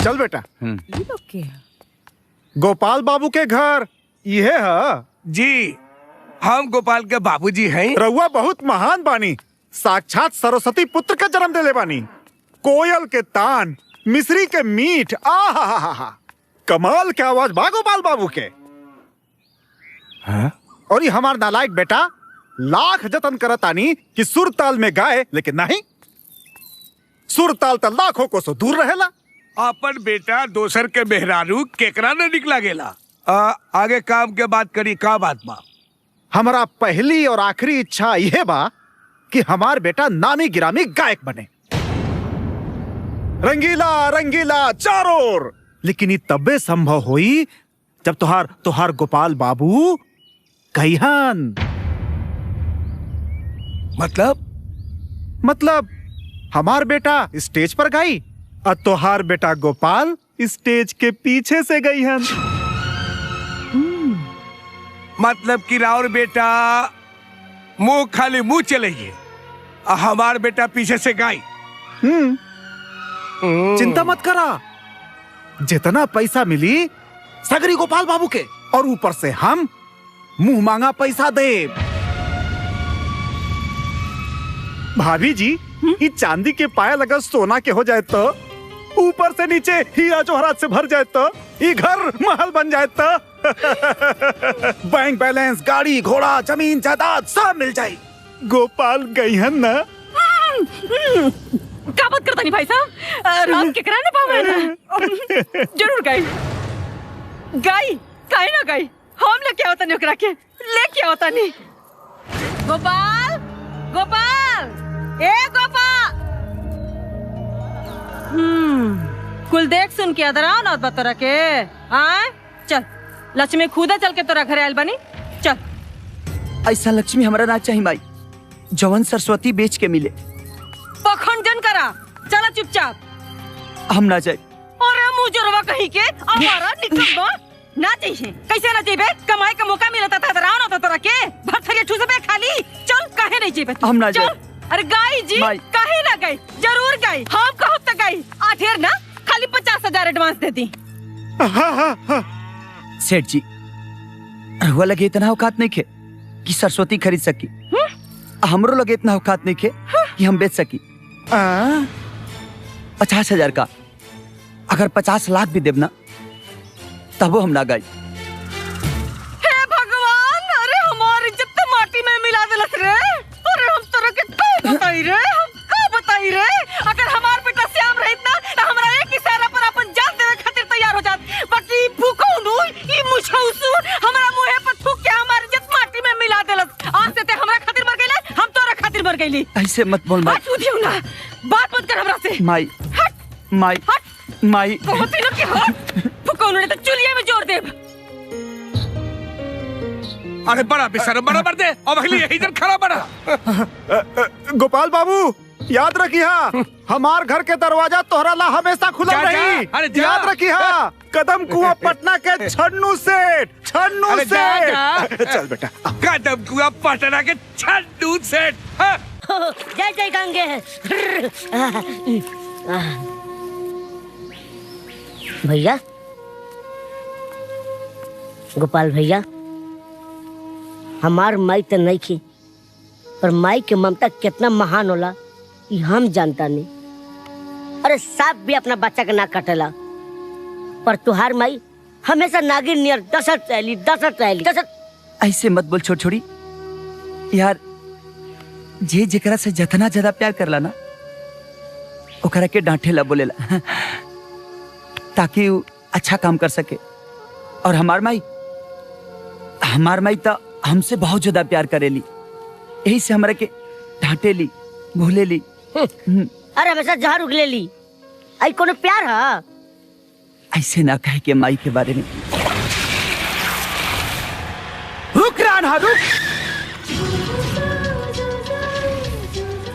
चल बेटा। गोपाल बाबू के घर ये है जी। हम गोपाल के बाबूजी हैं। रउआ बहुत महान बानी, साक्षात सरस्वती पुत्र का जन्म देले बानी। कोयल के तान, मिश्री के मीठ, आहा कमाल के आवाज बा गोपाल बाबू के। और ये हमार नालायक बेटा लाख जतन करतानी कि सुर ताल में गाए, लेकिन नहीं, सुर ताल तो लाखों को सो दूर रहेला। अपन बेटा दोसर के मेहरारू केकरा न निकला गेला। आगे काम के बात करी, का बात बा? हमारा पहली और आखिरी इच्छा यह बा कि हमार बेटा नामी गिरामी गायक बने, रंगीला रंगीला चारों ओर। लेकिन ये तबे संभव हुई जब तुहार गोपाल बाबू कहिहन। मतलब हमार बेटा स्टेज पर गाई और तुहार बेटा गोपाल स्टेज के पीछे से गई हन। मतलब कि राउर बेटा मुंह खाली मुंह चलेगी, हमार बेटा पीछे से गाई। चिंता मत करा, जितना पैसा मिली सगरी गोपाल बाबू के, और ऊपर से हम मुंह मांगा पैसा दे। भाभी जी, ये चांदी के पायल अगर सोना के हो जाए तो, ऊपर से नीचे हीरा जवाहरात से भर जाए तो, ये घर महल बन जाए तो, बैंक बैलेंस, गाड़ी घोड़ा, जमीन जायदाद सब मिल जाए। गोपाल गई है ना? क्या बात करता नहीं भाई साहब, राम के कराने पावे ना। जरूर गई काहे ना गई, हम लेके आवता नहीं ओकरा के, लेके आवता नहीं। गोपाल ए गोपाल। कुल देख सुन के अदराव ना बतरा के। आए चल, लक्ष्मी खुदा चल के तोरा घर आयल बनी, चल। ऐसा लक्ष्मी हमारा ना चाहिए माई, जवन सरस्वती बेच के मिले। पखंडन करा, चला चुपचाप। हम ना जाए। अरे मुजरवा कहीं के हमारा निकल ना चाहिए। कैसे ना चाहिए? कमाई का मौका मिला था अदराव ना तो तोरा के भथरिया ठूस पे खाली। चल, काहे नहीं चाहिए? हम ना जाए। अरे गाई जी, काहे ना गई? जरूर गई, हम कहब तक गई। आठेर ना, खाली 50,000 एडवांस दे दी। सेठ जी, रहुआ लगे इतना औकात नहीं खे कि सरस्वती खरीद सकी। हमरो लगे इतना औकात नहीं खे कि हम बेच सकी। 50,000 का अगर 50 लाख भी देव ना, तबो हम ना गई। हे भगवान, अरे हमारी इज्जत तो माटी में मिला देलस रे। अरे हम तोरा के का बताई रे, अगर हमार बेटा श्याम रहित ना, तो हमरा एक इशारा पर अपन जान देवे खातिर तैयार हो जात। बाकी भूखौनु ई मुछौसु हमरा मुंहे पर थूक के हमारी इज्जत माटी में मिला देलस। आज से ते हमरा खातिर मर गइले, हम तोरा खातिर मर गइली। ऐसे मत बोल माई। हट उधियो ना, बात मत कर हमरा से। माई हट माई बहुत ही लोग के हट। भूखौनु ने तो चुलिया में जोड़ दे। अरे बड़ा बेशरम, बड़ा मर दे, और अगली यही जन खड़ा बड़ा। गोपाल बाबू, याद रखिया, हमार घर के दरवाजा तोहरा ला हमेशा खुला रही। याद रखिया, कदम कुआं पटना के छन्नू सेठ। चल बेटा। कदम कुआं पटना के छन्नू सेठ। जय जय गंगे। भैया, गोपाल भैया, हमार माई तो नहीं थी, पर माई के ममता कितना महान होला ये हम जानता नहीं। अरे सांप भी अपना बच्चा के ना कटेला, पर तुहार माई हमेशा नागिन नियर दसत रहली। ऐसे मत बोल छोड़ी यार। जे जेकरा से जतना ज्यादा प्यार करला ना, ओकरा के डांटेला बोलेला ताकि वो अच्छा काम कर सके। और हमार माई तो हमसे बहुत ज्यादा प्यार करेली, यही से हमरा के डांटेली भूलेली। अरे हमेशा जहर उगलेली, आई कोनो प्यार है? ऐसे ना कहे के माई के बारे में। रुक राना, रुक।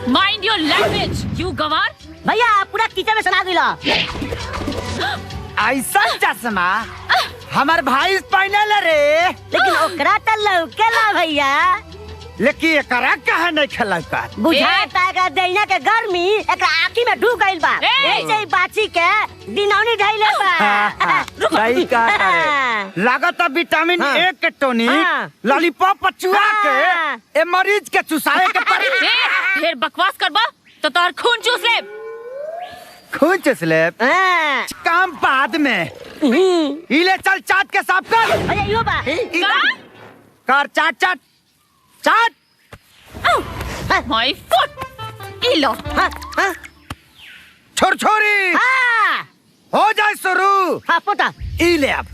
माइंड योर लैंग्वेज, यू गवार। भैया पूरा किचन में सना दिला। ऐसा चश्मा हमार भाई पहनल रे, लेकिन ओकरा त लौकेला भैया। लेकिन एकरा कहा नहीं खेला कर बुझाता है दैना के गर्मी एक आँखी में ढूक गइल बा ऐसे ही बाची के दिनौनी ढैले बा सही कहा करे लागत विटामिन ए के टोनी लॉलीपॉप चुआ के ए मरीज के चुसाए के पड़ी फिर बकवास करबा तो तोर खून चूस ले। खून चूस ले काम बाद में इले चल चाट के साफ कर। अरे यो बा कर चाट चाट चाट माय फुट इलो छोर छोरी हो जाए शुरू। हाँ पोता इले अब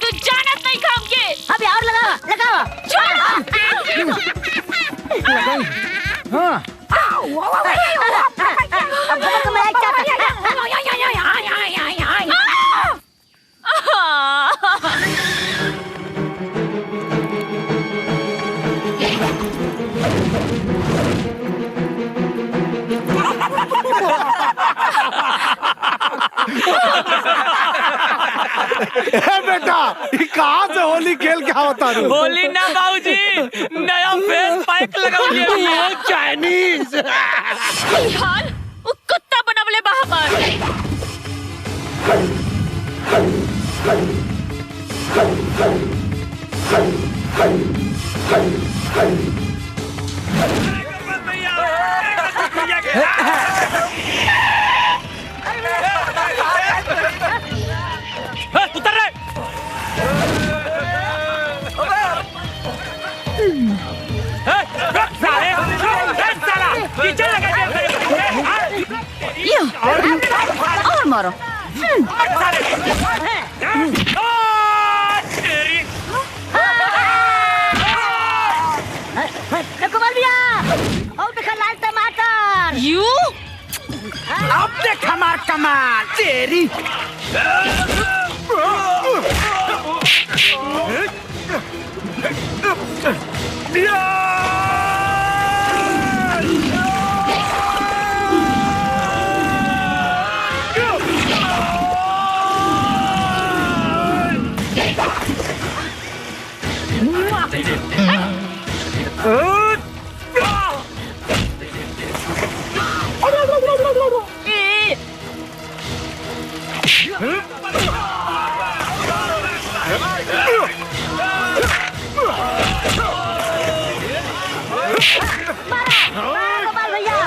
तू जानत नहीं काम के अभी और लगाओ लगाओ हाँ अब बड़ा मैं बेटा कहाँ से होली खेल के आवता रू? होली ना बाबूजी, नया फेस पैक लगाउलिए वो चाइनीज हाल वो कुत्ता बनवले बा हमर। उतर रे। और मारो कमाल भैया और देखा लाल टमाटर यू अब देख हमार कमाल तेरी। कमाल भैया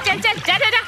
चल चल जा जा जा।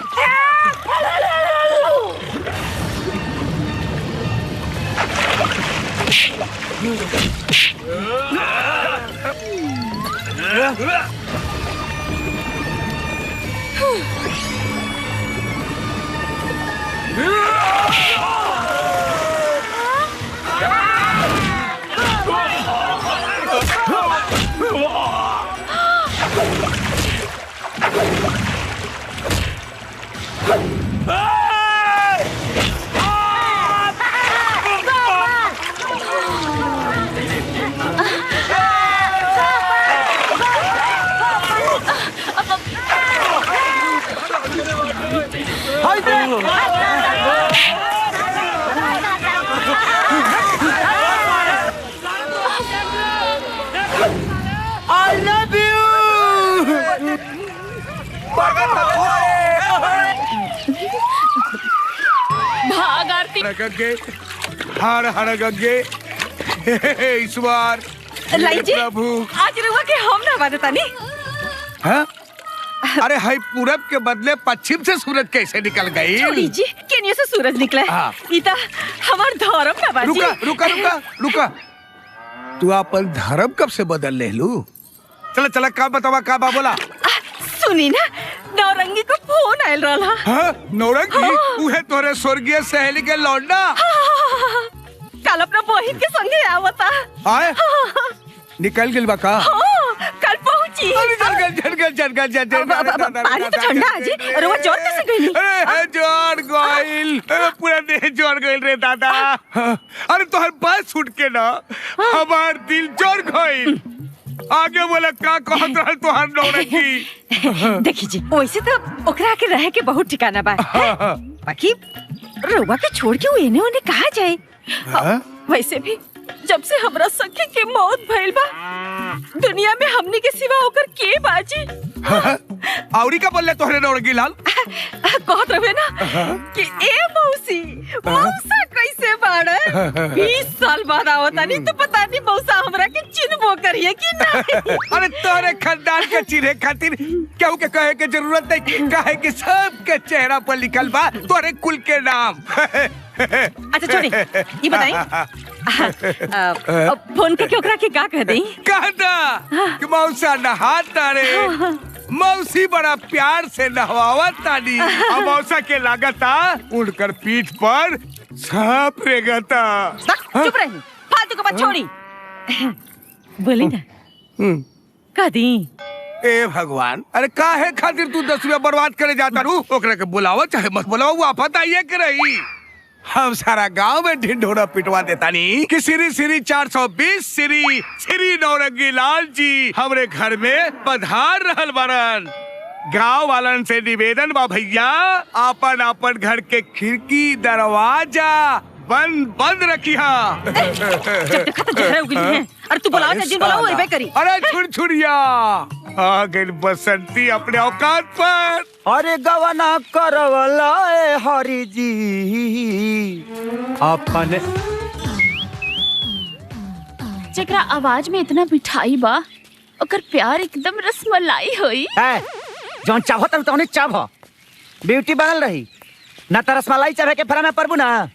I love you. भाग आरती। गंगे हर हर गंगे ईश्वर लाई जी प्रभु। आज रुआ के हम ना बात तानी। हाँ अरे हाई पूरब के बदले पश्चिम से सूरज कैसे निकल गई? छोड़ी जी, केनिया से सूरज निकला है। इता हमार धर्म ना बाजी। रुका रुका रुका रुका, तू अपन धर्म कब से बदल ले लू? चला चला, का बतावा, का बा बोला? सुनी ना, नौरंगी को फोन आयल रहा। हाँ, नौरंगी? उहे तोरे स्वर्गीय सहेली के लौंडा? कल अपना बहिन के संगे आवता। आए? निकल गिल बा का? कल पहुंची। पानी तो ठंडा है जी। अरे वो जोर कैसे गई? अरे जोर गइल, पूरा देह जोर गइल रे दादा। अरे तोहर बात सुन के ना हमार दिल जोर गइल। आगे बोला, का कहत रहल तोहर नौरंगी? देखी जी, वैसे तो ओकरा के रहे के बहुत ठिकाना बा, बाकी रउआ के छोड़ के वो एने ओने कहाँ जाए? वैसे भी जब से हमरा सखी के मौत भइल बा, दुनिया में हमनी के सिवा ओकर के बाजी? औरी का बोले तोहरे नौरंगी लाल? कहत रहे ना कि ए मौसी, मौसा कैसे बाड़े? 20 साल बाद आवतानी तो पता नहीं मौसा हमरा के चिन्हबो करिए कि नहीं। अरे तोरे खानदान के चिन्हे खातिर केहू के कहे के जरूरत नहीं, काहे कि सबके चेहरा पर लिखल बा तोरे कुल के नाम। अच्छा छोड़ी, ये बताई फोन के ओकरा के का कह दई? कहता कि मौसा नहाता रे, मौसी बड़ा प्यार से नहवावत तानी, और मौसा के लागता उड़कर पीठ पर सांप रेगता। चुप रही, फालतू का बात छोड़ी। बोली ना, कह दी? ए भगवान, अरे काहे खातिर तू 10 रुपया बर्बाद करे जाता रू? ओकरा के बुलावा चाहे मत बुलावा, वो आफत आइए के रही। हम सारा गांव में ढिंढोरा पिटवा देता नी कि श्री श्री 420 श्री श्री नौरंगी लाल जी हमरे घर में पधार रहल बारन। गांव वालन से निवेदन बा भैया, आपन आपन घर के खिड़की दरवाजा बंद रखिया। अरे तू बुलाओ, जिन बुलाओ वही करी। अरे छुड़छुड़िया आ गई बसंती अपने औकात पर। अरे गवना करवला हरि जी अपन जेकरा आवाज में इतना मिठाई बा, ओकर प्यार एकदम रसमलाई होई। जौन चाहो तब तौने चाहो, ब्यूटी बनल रही ना, त रसमलाई चाहे के फरा में परबू ना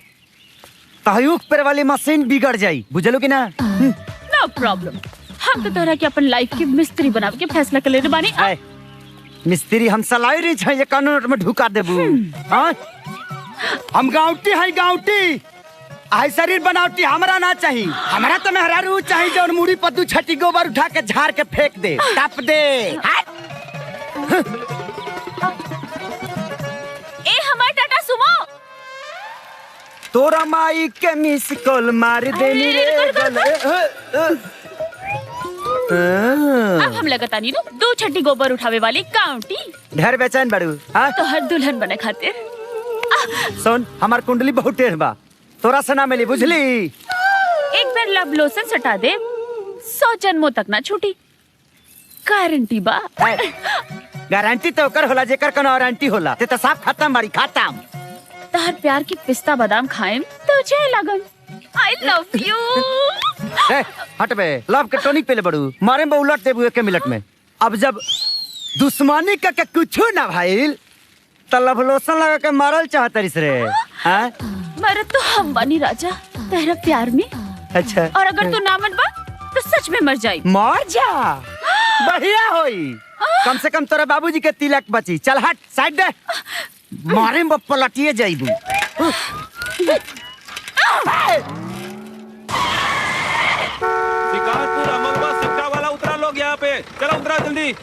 तहयुक पर वाली मशीन बिगड़ जाई, बुझलो कि ना? नो प्रॉब्लम, हम तो तोहरा के अपन लाइफ के मिस्त्री बनावे के फैसला कर लेने बानी। मिस्त्री हम सलाई रही छै, ये कानून में ढुका देबू। हम गाँवटी है, गाँवटी आई शरीर बनावटी हमरा ना चाहिए। हमरा तो मेहरारू चाहिए जो मुड़ी पत्तू छठी गोबर उठा के झाड़ के फेंक दे, टप दे। ए हमार टाटा सुमो, तोरा माई के मिस कॉल मार देनी रे गले। अब हम लगातानी नो 2 छठी गोबर उठावे वाली काउंटी ढेर बेचैन बड़ू। तो हर दुल्हन बने खातिर सुन, हमार कुंडली बहुत टेढ़ बा, तोरा से ना मिली, बुझली? एक बार लव लोशन सटा दे, 100 जन्मों तक ना छूटी, गारंटी बा। गारंटी तो कर होला जेकर कोनो वारंटी होला, ते तो साफ खत्म बाड़ी, खत्म। तहर प्यार की पिस्ता बादाम खाएम तुझे लगन। I love you। हट बे, लव के टोनिक पे ले बड़ू, मारे में उलट देबू 1 मिनट में। अब जब दुश्मनी का के कुछो ना भाईल त लव लोशन लगा के मारल चाहतरिस रे। हां, मर तो हम बनी राजा तेरा प्यार में। अच्छा, और अगर तू ना मन बा तो सच में मर जाई। मर जा, बढ़िया होई, कम से कम तोरा बाबूजी के तिलक बची। चल हट, साइड दे, मारे में पलटिए जाइबू। शिकारपुर अमंगवा सिक्का वाला उतरा लोग यहाँ पे, चलो उतरा जल्दी।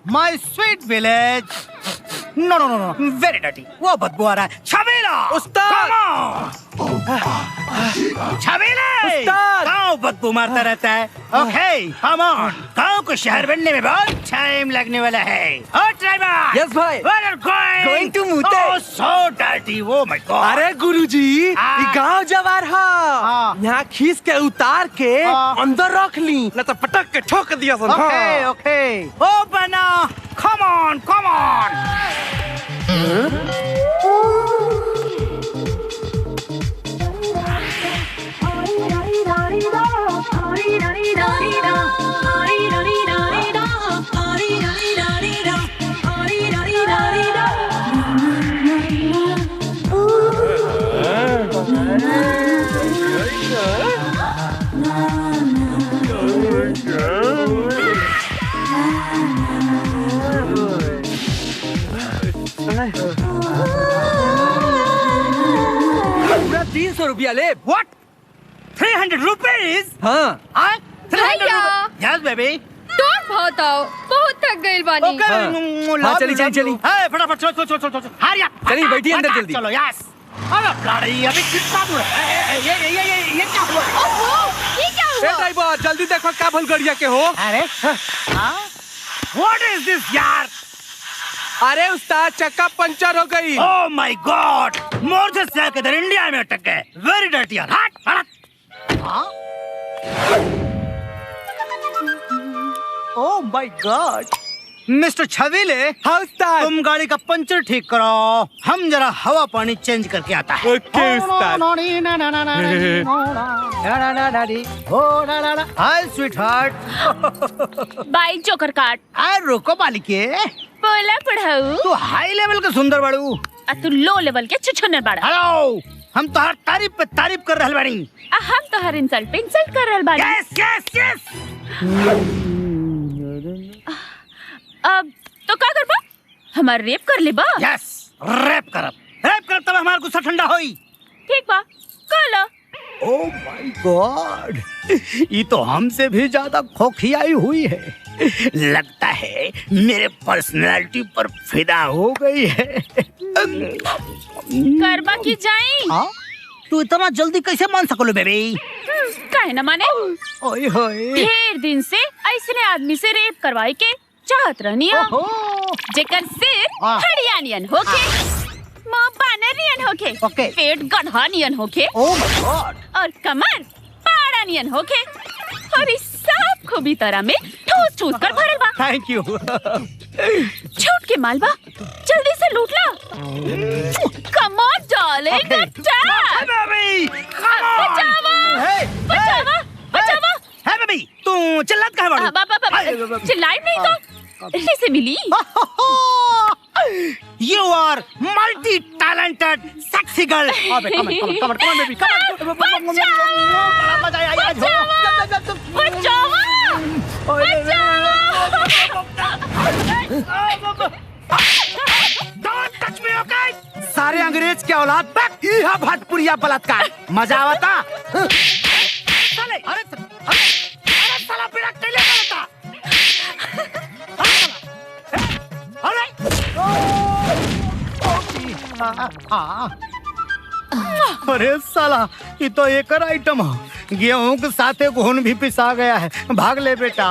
माय स्वीट विलेज। नो नो नो नो, वेरी डर्टी, वो बदबू आ रहा है। छबीला उस्ताद, छबीला गाँव बदबू मारता रहता है। ओके कम ऑन, गाँव को शहर बनने में बहुत टाइम लगने वाला है। ओ ड्राइवर, यस भाई, गोइंग टू मुते। ओह so dirty, oh my God. अरे गुरुजी, ये गाँव जवार हा, यहाँ खींच के उतार के अंदर रख ली, न तो पटक के ठोक दिया। ओके ओके, ओ बना, कम ऑन कम ऑन। पूरा 300 रुपया ले। What? 300 rupees? हाँ 300 Yes baby. तोड़ बहुत आओ, बहुत थक गई बानी। हाँ, चली। फटाफट चलो। Hurry up. चलिए, बैठिए अंदर जल्दी। चलो यस। अरे ब्लडी अभी कितना दूर है? ये क्या हुआ? ये क्या ए ड्राइवर जल्दी देखो का भूल गड़िया के हो। अरे What is this यार? अरे उस्ताद चक्का पंचर हो गई। Oh my God! मोर्जेस से आके इधर इंडिया में अटक गए। Very dirty यार। हट। Oh my God! मिस्टर छबीले, हाँ उस्ताद। तुम गाड़ी का पंचर ठीक करो। हम जरा हवा पानी चेंज करके आता है। ओके उस्ताद। हाय स्वीटहार्ट। बाई जोकर काट। आए रुको मालिके। बोला पढ़ाऊ। तू हाई लेवल का सुंदर बाड़ू। तू लो लेवल के छुछुनर बाड़ा। हेलो, हम तो हर तारीफ पे तारीफ कर रहल बानी। हम तो हर इंसल्ट पे इंसल्ट कर रहल बानी। यस। अब तो का करबा? हमार रेप कर लेबा? यस, रेप करब तब हमार गुस्सा ठंडा होई। ठीक बा, काला। ओह माय गॉड, ये तो हमसे भी ज्यादा खोखियाई हुई है। लगता है मेरे पर्सनालिटी पर फिदा हो गई है। करबा की जाई? तू इतना जल्दी कैसे मान सकलो बेबी? काहे न माने? ओए होए, ढेर दिन से ऐसने आदमी से रेप करवाई के चाहत रहनी हो। जेकर सिर हरियाणियन होके, मुंह बानरियन होके, पेट गढ़ानियन होके, और कमर पाड़ानियन होके, और इस सब खूबी तरह में ठूस कर भरल बा। Thank you. छूट के मालबा, जल्दी से लूट ला। कम ऑन डार्लिंग, बचावा। है बेबी, तू चिल्लात काहे बाड़ू? चिल्लाई नहीं तो से मिली। You are multi-talented, sexy girl. अबे come on baby, Don't touch me, okay? सारे अंग्रेज के औलाद तक यह भटपुरिया बलात्कार मजा आवता। अरे साला बिना कैले करता। अरे साला, ये तो एक आइटम है। गेहूं के साथ घुन भी पिसा गया है। भाग ले बेटा।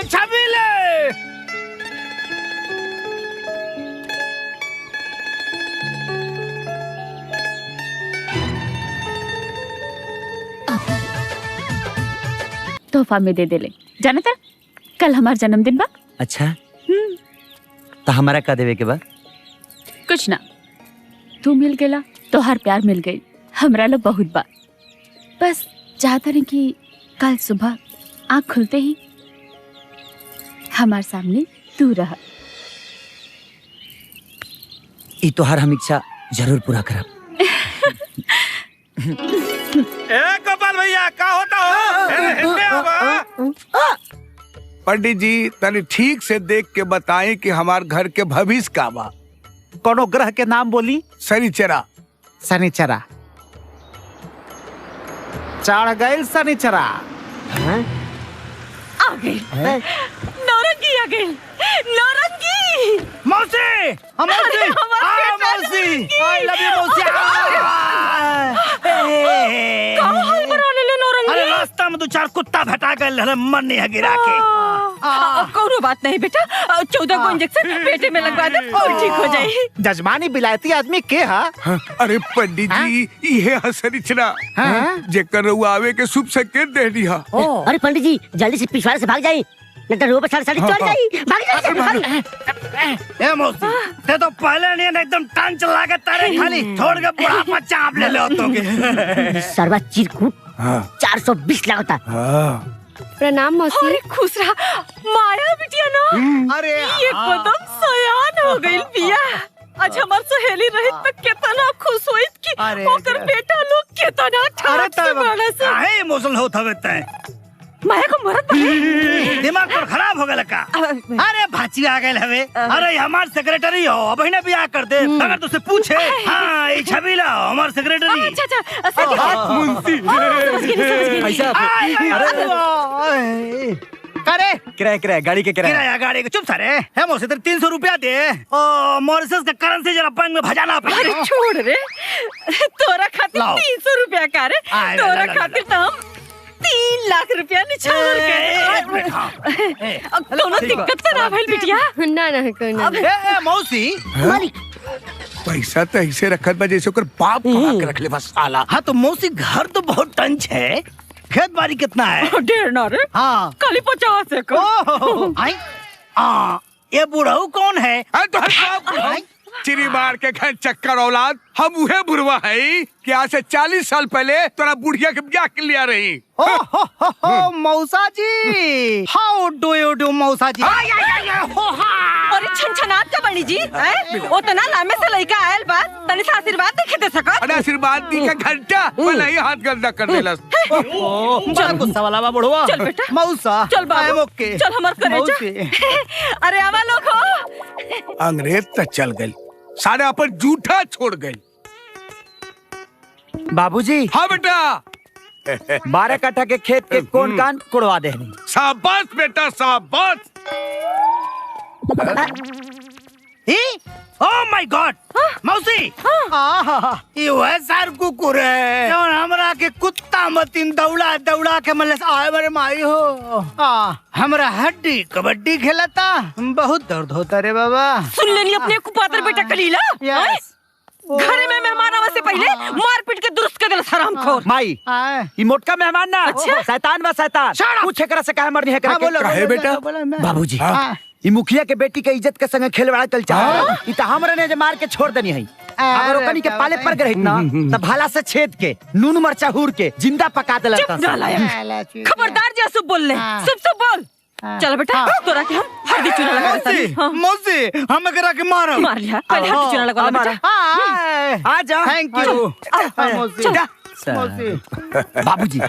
छबीले। तोहफा में दे ले। जाना था कल हमार जन्मदिन बा। अच्छा तो हमारा का देवे के बा? कुछ ना, तू मिल गेला तो हर प्यार मिल गई। हमरा लो बहुत बा। बस चाहता नहीं कि कल सुबह आँख खुलते ही हमारे सामने तू रहा। ई तो हर हम इच्छा जरूर पूरा करब। गोपाल भैया का होता हो? पंडित जी तनी ठीक से देख के बताएं कि हमार घर के भविष्य का बा। कोनो ग्रह के नाम बोली? शनिचरा। शनिचरा चढ़ गई। शनिचरा आ गई। नौरंगी आ गई। नौरंगी मौसी, मौसी, आई लव यू मौसी। कहाँ हाल बना ले नौरंगी? अरे रास्ता में दो चार कुत्ता भेटा गए, मन नहीं है गिरा के। कोनो बात नहीं बेटा, 14 को इंजेक्शन पेटे में लगवा दे और ठीक हो जाए। जजमानी बिलायती आदमी के हा? अरे पंडित जी ये शनिचरा जेकर रउआ आवे के शुभ संकेत दे दिया। अरे पंडित जी जल्दी से पिछवाड़े से भाग जाइए, नहीं तो रोड पर साड़ी चढ़ जाइए। भाग। ए मौसी, ते तो पहले नहीं एकदम टांग चला के तारे खाली छोड़ के बुढ़ापा चाप ले लो तो सरवा चिरकुट 420 लगता। प्रणाम मौसी। अरे खुश रहा माया बिटिया ना। अरे ये कदम सयान हो गई बिया। आज हमार सहेली रहित पे कितना खुश होइत कि ओकर बेटा लोग कितना ठाट से बड़ा से। काहे इमोशनल होत हवे तै? माया को मरद बने दिमाग पर खराब हो गया का। अरे भाची आ गए हवे। अरे हमार सेक्रेटरी हो, अब ना बियाह कर दे। अगर तुझसे पूछे हाँ ये छबीला हमार सेक्रेटरी। अच्छा मुंशी करे किराया गाड़ी के किराया गाड़ी के चुप सारे है मोसे तेरे 300 रुपया दे। मॉरिशस का करेंसी जरा बैंक में भजाना पड़ेगा। अरे छोड़ रे, तोरा खातिर 300 रुपया का रे, तोरा खातिर तो हम 3 लाख रुपया निछावर के। अब कोनो दिक्कत तो ना भइल बिटिया? ना कोई ना। मौसी मालिक पैसा तो ऐसे रखत बा जैसे ओकर बाप कमा के रख ले बस साला। हाँ तो मौसी घर तो बहुत टंच है, खेत बाड़ी कितना है? 1.5 ना रे। हाँ खाली 50 है ये बुढ़ऊ कौन है? चिरी मार के घर चक्कर औलाद, हम उहे बुढ़वा है कि आज से 40 साल पहले तोरा बुढ़िया के ब्याह के लिया रही। मौसा जी, हाउ डू यू डू मौसा जी? अरे छनछनात का बनी जी, उतना लामे से लइका आयल बा, तनी सा आशीर्वाद देखे दे सकत? अरे आशीर्वाद दी का घंटा भले ही हाथ गंदा कर देलस। बड़ा गुस्सा वाला बा बुढ़वा। चल बेटा मौसा चल बाबू ओके चल हमार करे जा। अरे आवा लोग हो। अंग्रेज तो चल गए, सारे अपन जूठा छोड़ गए। बाबूजी। हाँ बेटा। 12 कट्ठा के खेत के कौन कान कुड़वा दे? शाबाश बेटा शाबाश। ओह माय गॉड मौसी, ये वह सार कुकुर है जौन हमरा के कुत्ता मतीन दौड़ा दौड़ा के मले आए बरे माई हो। हमरा हड्डी कबड्डी खेलता, बहुत दर्द होता रे बाबा। सुन लेनी अपने कुपातर बेटा कलीला। घरे में मेहमान आवे से पहले मार पीट के दुरुस्त कर देला हरामखोर। माई ये मोटका मेहमान ना, अच्छा? शैतान बा शैतान। पूछे करा से काहे मरनी है करा के? काहे बेटा? बाबूजी ये मुखिया के बेटी के इज्जत के संग खेलवाड़ा चल चाह ई त हमरा ने जे मार के छोड़ देनी है। अगर ओकनी के पाले पर गई ना त भाला से छेद के नून मरचा हूर के जिंदा पका देला। खबरदार जे सब बोल ले, सब बोल। चल बेटा तोरा के हम हल्दी चूना लगा देता। मौसी हम करा के मारो। मार लिया, पहले हल्दी चूना लगा बेटा। आ जा। थैंक यू मौसी। बाबूजी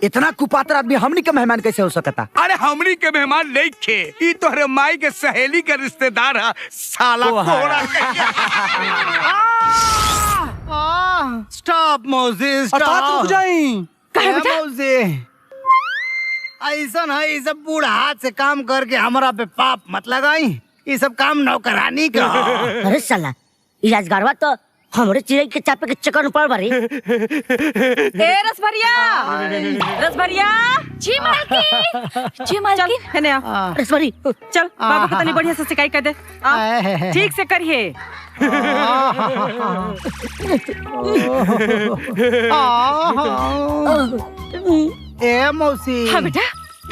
इतना कुपात्र आदमी हमनी के मेहमान कैसे हो सकता? अरे हमनी के मेहमान नहीं खे, ई तोहरे माई के सहेली के रिश्तेदार है साला कोड़ा। स्टॉप मौसी स्टॉप। रुक जाई। काहे बेटा? मौसी ऐसा है, ये सब बूढ़ा हाथ से काम करके हमारा पे पाप मत लगाई। ये सब काम नौकरानी का। अरे साला ये राजगारवा तो हमरे चिड़ै के चापे के चक्कर में पड़ बारी। ए रसभरिया, रसभरिया। जी मालकिन। जी मालकिन। चल हेने आ। रसभरी चल बाबू को तनी बढ़िया से सिकाई कर दे। ठीक से करिए। ए मौसी। हाँ बेटा।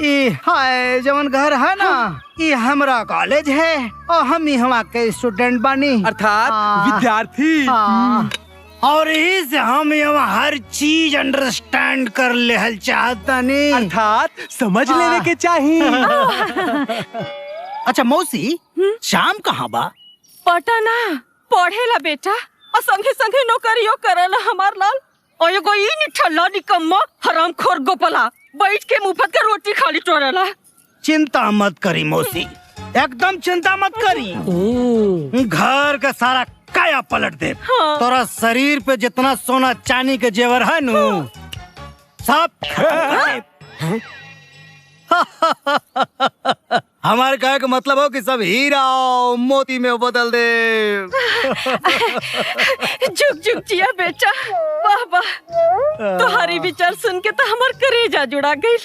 ये हाय जवन घर है ना, ये हमरा कॉलेज है और हम यहाँ के स्टूडेंट बानी, अर्थात विद्यार्थी। और यही से हम यहाँ हर चीज अंडरस्टैंड कर ले हल चाहता नहीं, अर्थात समझ लेने के चाहिए। अच्छा मौसी शाम कहाँ बा? पटना पढ़ेला बेटा, और संगे संगे नौकरियों करेला हमार लाल। और एगो ई निठल्ला निकम्मा हरामखोर गोपला बैठ के मुफ्त का रोटी खाली टोरेला। चिंता मत करी मौसी, एकदम चिंता मत करी। घर का सारा काया पलट दे। हाँ। तोरा शरीर पे जितना सोना चांदी के जेवर है नु सब हमारे कहे का मतलब हो कि सब हीरा मोती में बदल दे। झुक झुक जिया बेटा, वाह वाह। तुम्हारी विचार सुन के तो हमार करेजा जुड़ा गई।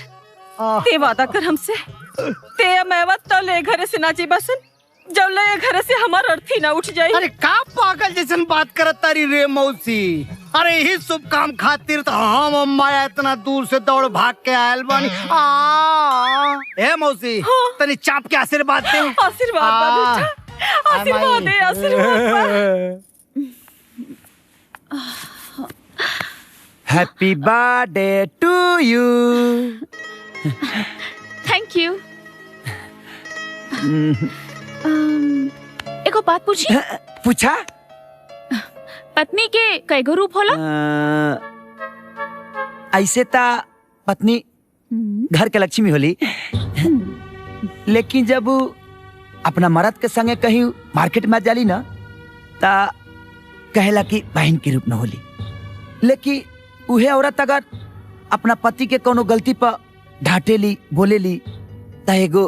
ते वादा कर हमसे, ते मैं तो ले घरे से नाची बसन, जब ले घरे से हमार अर्थी ना उठ जाई। अरे का पागल जैसन बात करत तारी रे मौसी। अरे यही शुभ काम खातिर तो हम माया इतना दूर से दौड़ भाग के आयल बानी। ए मौसी तनी चाप के आशीर्वाद दे। आशीर्वाद बा बेटा, आशीर्वाद दे, आशीर्वाद। Happy birthday to you. Thank you. एको बात पूछी? पूछा? पत्नी के कईगो रूप होला? ऐसे ता पत्नी घर के लक्ष्मी होली। लेकिन जब अपना मर्द के संगे कहीं मार्केट में जाली ना ता कहेला कि बहन के रूप में होली। लेकिन उहे औरत अगर अपना पति के कोनो गलती पर ढाटेली बोलेली ता एगो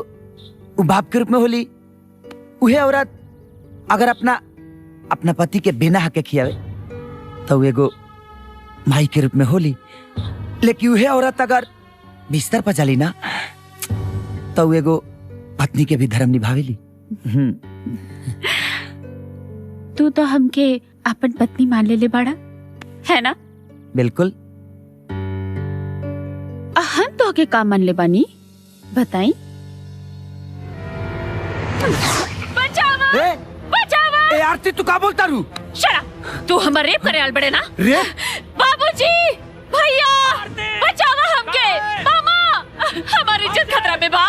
उ बाप के रूप में होली। उहे औरत अगर अपना पति के बिना हक के खियावे तो एगो माई के रूप में होली। लेकिन उहे औरत अगर बिस्तर पर चली ना तो एगो पत्नी के भी धर्म निभावेली। तू तो हमके अपन पत्नी मान ले बाड़ा है ना? बिल्कुल। हम तो के काम मान ले बानी बताई। बचावा बचावा। ए आरती तू का बोलता रू? शरा तू हमर रेप करे आल बड़े ना? रेप? बाबूजी भैया बचावा हमके। मामा हमारी इज्जत खतरा में बा।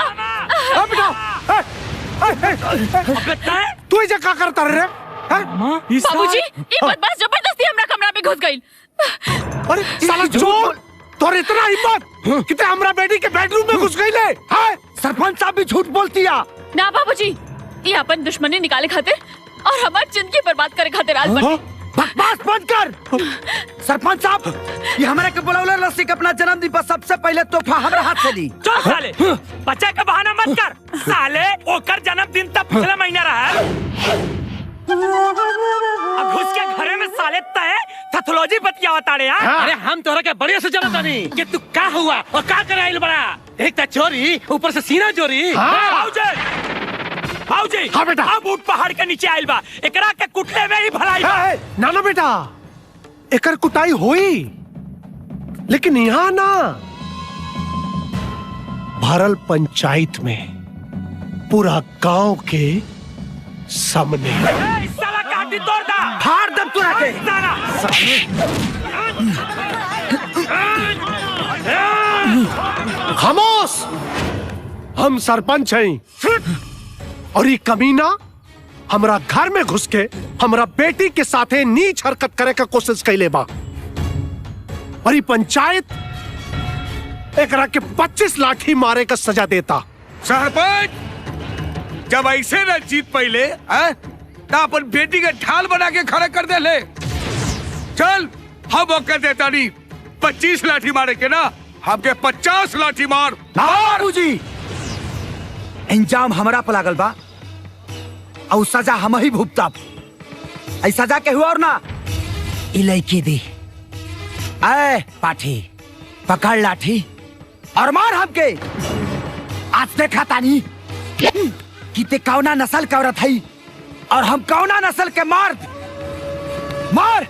तू इजे का करता रे? बाबूजी ये बदमाश जबरदस्ती हमरा कमरा में घुस गई। अरे साला चोर, तोर इतना हिम्मत कि ते हमरा बेटी के बेडरूम में घुस गई ले? हां सरपंच साहब भी झूठ बोलती है ना बाबूजी। ये अपन दुश्मनी निकाले खातिर और हमारी जिंदगी बर्बाद करे खातिर आज बने। बकवास बंद कर। सरपंच साहब ये हमारे के बुलावला लस्सी के अपना जन्मदिन पर सबसे पहले तोहफा हमरा हाथ से ली। चल साले बच्चा का बहाना मत कर। साले ओकर जन्मदिन तब पिछला महीना रहा है। अब घुस के घरे में साले तय पैथोलॉजी बतिया ताड़े। अरे हम तोरा के बढ़िया से जानता नहीं कि तू का हुआ और का कराइल बड़ा। एक ता चोरी ऊपर से सीना चोरी। भाऊजी हाँ बेटा। अब ऊंट पहाड़ के नीचे आइल बा। एकरा के कुटले में ही भलाई बा। ना ना बेटा एकर कुटाई होई लेकिन यहाँ ना भरल पंचायत में पूरा गांव के सामने। इस साला का हड्डी तोड़ दा। फाड़ दम तू रखे। खामोश। हम सरपंच हैं और ये कमीना हमरा घर में घुस के हमरा बेटी के साथे नीच हरकत करे का कोशिश कैले बा। और ये पंचायत एकरा के 25 लाठी मारे का सजा देता। सरपंच जब ऐसे न जीत पहले तो अपन बेटी के ढाल बना के खड़ा कर दे ले। चल हम मौका देता नहीं 25 लाठी मारे के ना हमके 50 लाठी मार। बाबूजी इंजाम हमरा पर लागल बा और सजा हम ही भुगताब। ऐ सजा के हुआ और ना इलाइके दी। ऐ पाठी पकड़ लाठी और मार हमके। आज देखा तानी कि ते कौना नस्ल का औरत है और हम कौना नस्ल के मर्द। मार।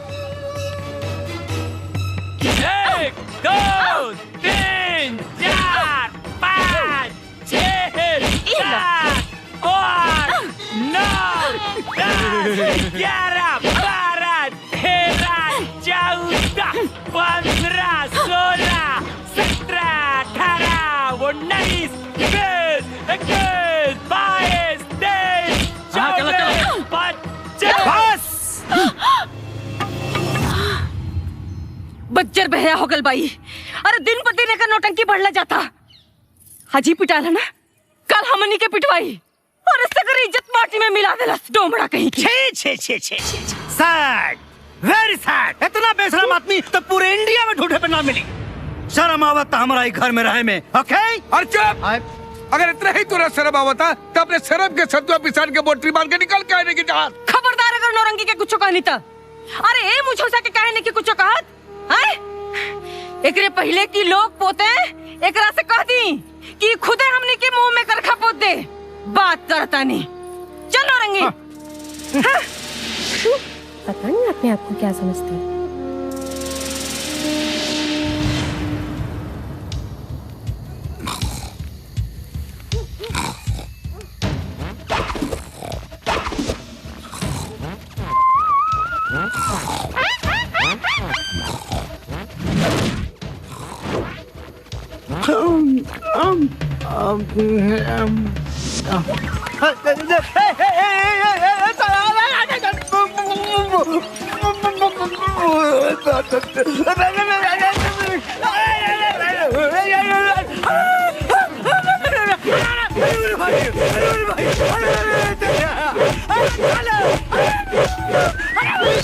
1 2 3 4 5 6 7 8 9 10 11 12 13 14 15 16 17 18 19 20 21 22 23 24 25। बच्चर बहया हो गल बाई। अरे दिन पर दिन एकर नौटंकी बढ़ला जाता। हाजी पिटाला ना कल हमनी के पिटवाई और सगर इज्जत माटी में मिला देलस डोमड़ा कहीं की। छे छे छे छे छे सैड वेरी सैड। इतना बेशरम आदमी तो पूरे इंडिया में ढूंढे पे ना मिली। शर्म आवत हमारा ही घर में रहे में। ओके और चुप। अगर इतना ही तुरा शर्म आवता तो अपने शर्म के सत्वा पिसान के बोटरी मार के निकल के आने की जहाज। खबरदार अगर नौरंगी के कुछ कहनी तो। अरे ए मुझोसा के कहने की कुछ कहत हैं? एकरे पहले की लोग पोते एकरा से कह दी कि खुदे हमनी के मुंह में करखा पोत दे। बात करता नहीं। चल नौरंगी। हाँ। पता नहीं अपने आप को क्या समझते हैं।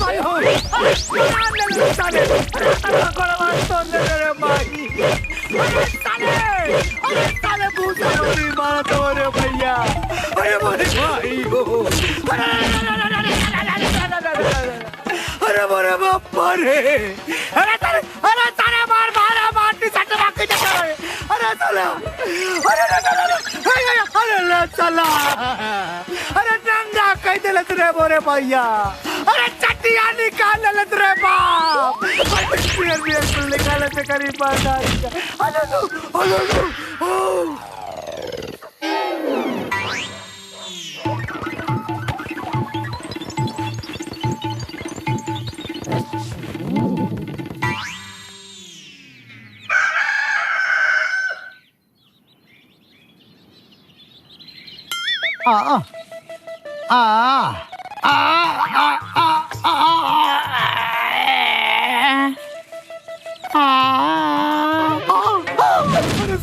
भाई हो साले मारा तो रे भैया अरे मोरे भाई हो अरे मोरे बापा रे अरे तारे मार मारा मारती सट बाकी अरे चला अरे चला अरे नंगा कह दिलत रे मोरे भैया अरे चटिया निकाल दिलत रे बाप बियर निकाल से करीब अरे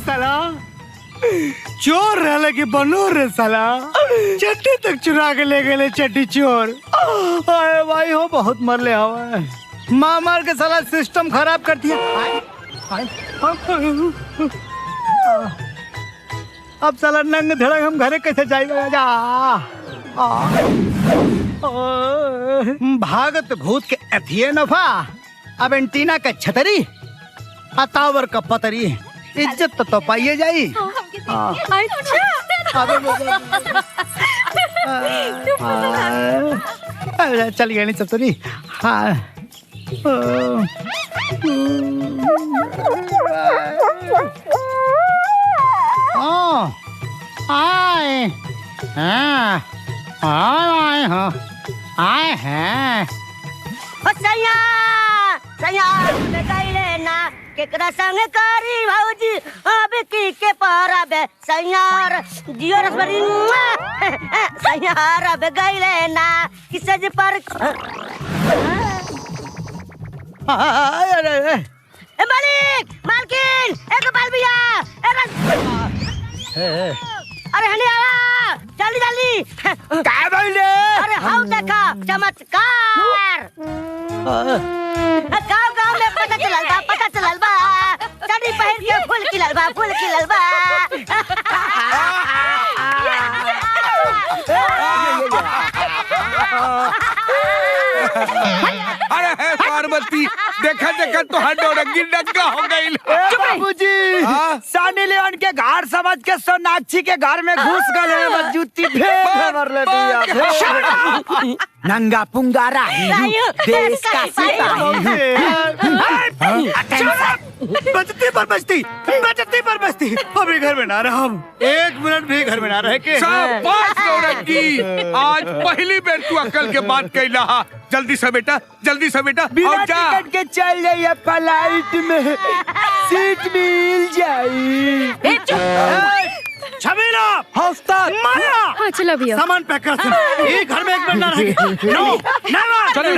साला चोर रहले कि बनो रे साला चट्टी तक चुरा के ले गए चट्टी चोर अरे भाई हो बहुत मरले हवा मार मार के साला सिस्टम खराब कर दिया अब साला नंग धड़क हम घरे कैसे जाएगा जा भागत भूत के अथिये नफा अब एंटीना का छतरी अतावर का पतरी इज्जत तो पाइए जाई चल गए नहीं छतरी हाँ आए हाँ आए हाँ आए हैं सैया सैया गईले ना केकरा संग करी भौजी अब की के पारा बे सैयार जियो रसबरी सैयार अब गईले ना किसज पर ए मालिक मालकिन एक बाल भैया अरे हनी आवा जल्दी जल्दी काय बोले अरे हाउ देखा चमत्कार गाँव गाँव में पता चलल बा चढ़ी पहन के फूल खिलल बा अरे पार्वती देखा देखा तो हडोरंगी डग्गा हो गई बाबूजी सानी लेवन के घर समझ के सोनाक्षी के घर में घुस गए जूती फेंक ले दिया नंगा पुंगारा देश का बचती पर बचती अभी घर में ना रहा हम 1 मिनट भी घर में ना रहे के शाबाश नौरंगी आज पहली बार तू अकल के बात कैला जल्दी से बेटा और जा टिकट के चल जाइए फ्लाइट में सीट मिल जाई छबीला हफ्ता माया हाँ चलो भैया सामान पैक कर ये घर में 1 मिनट ना रहे नो चलो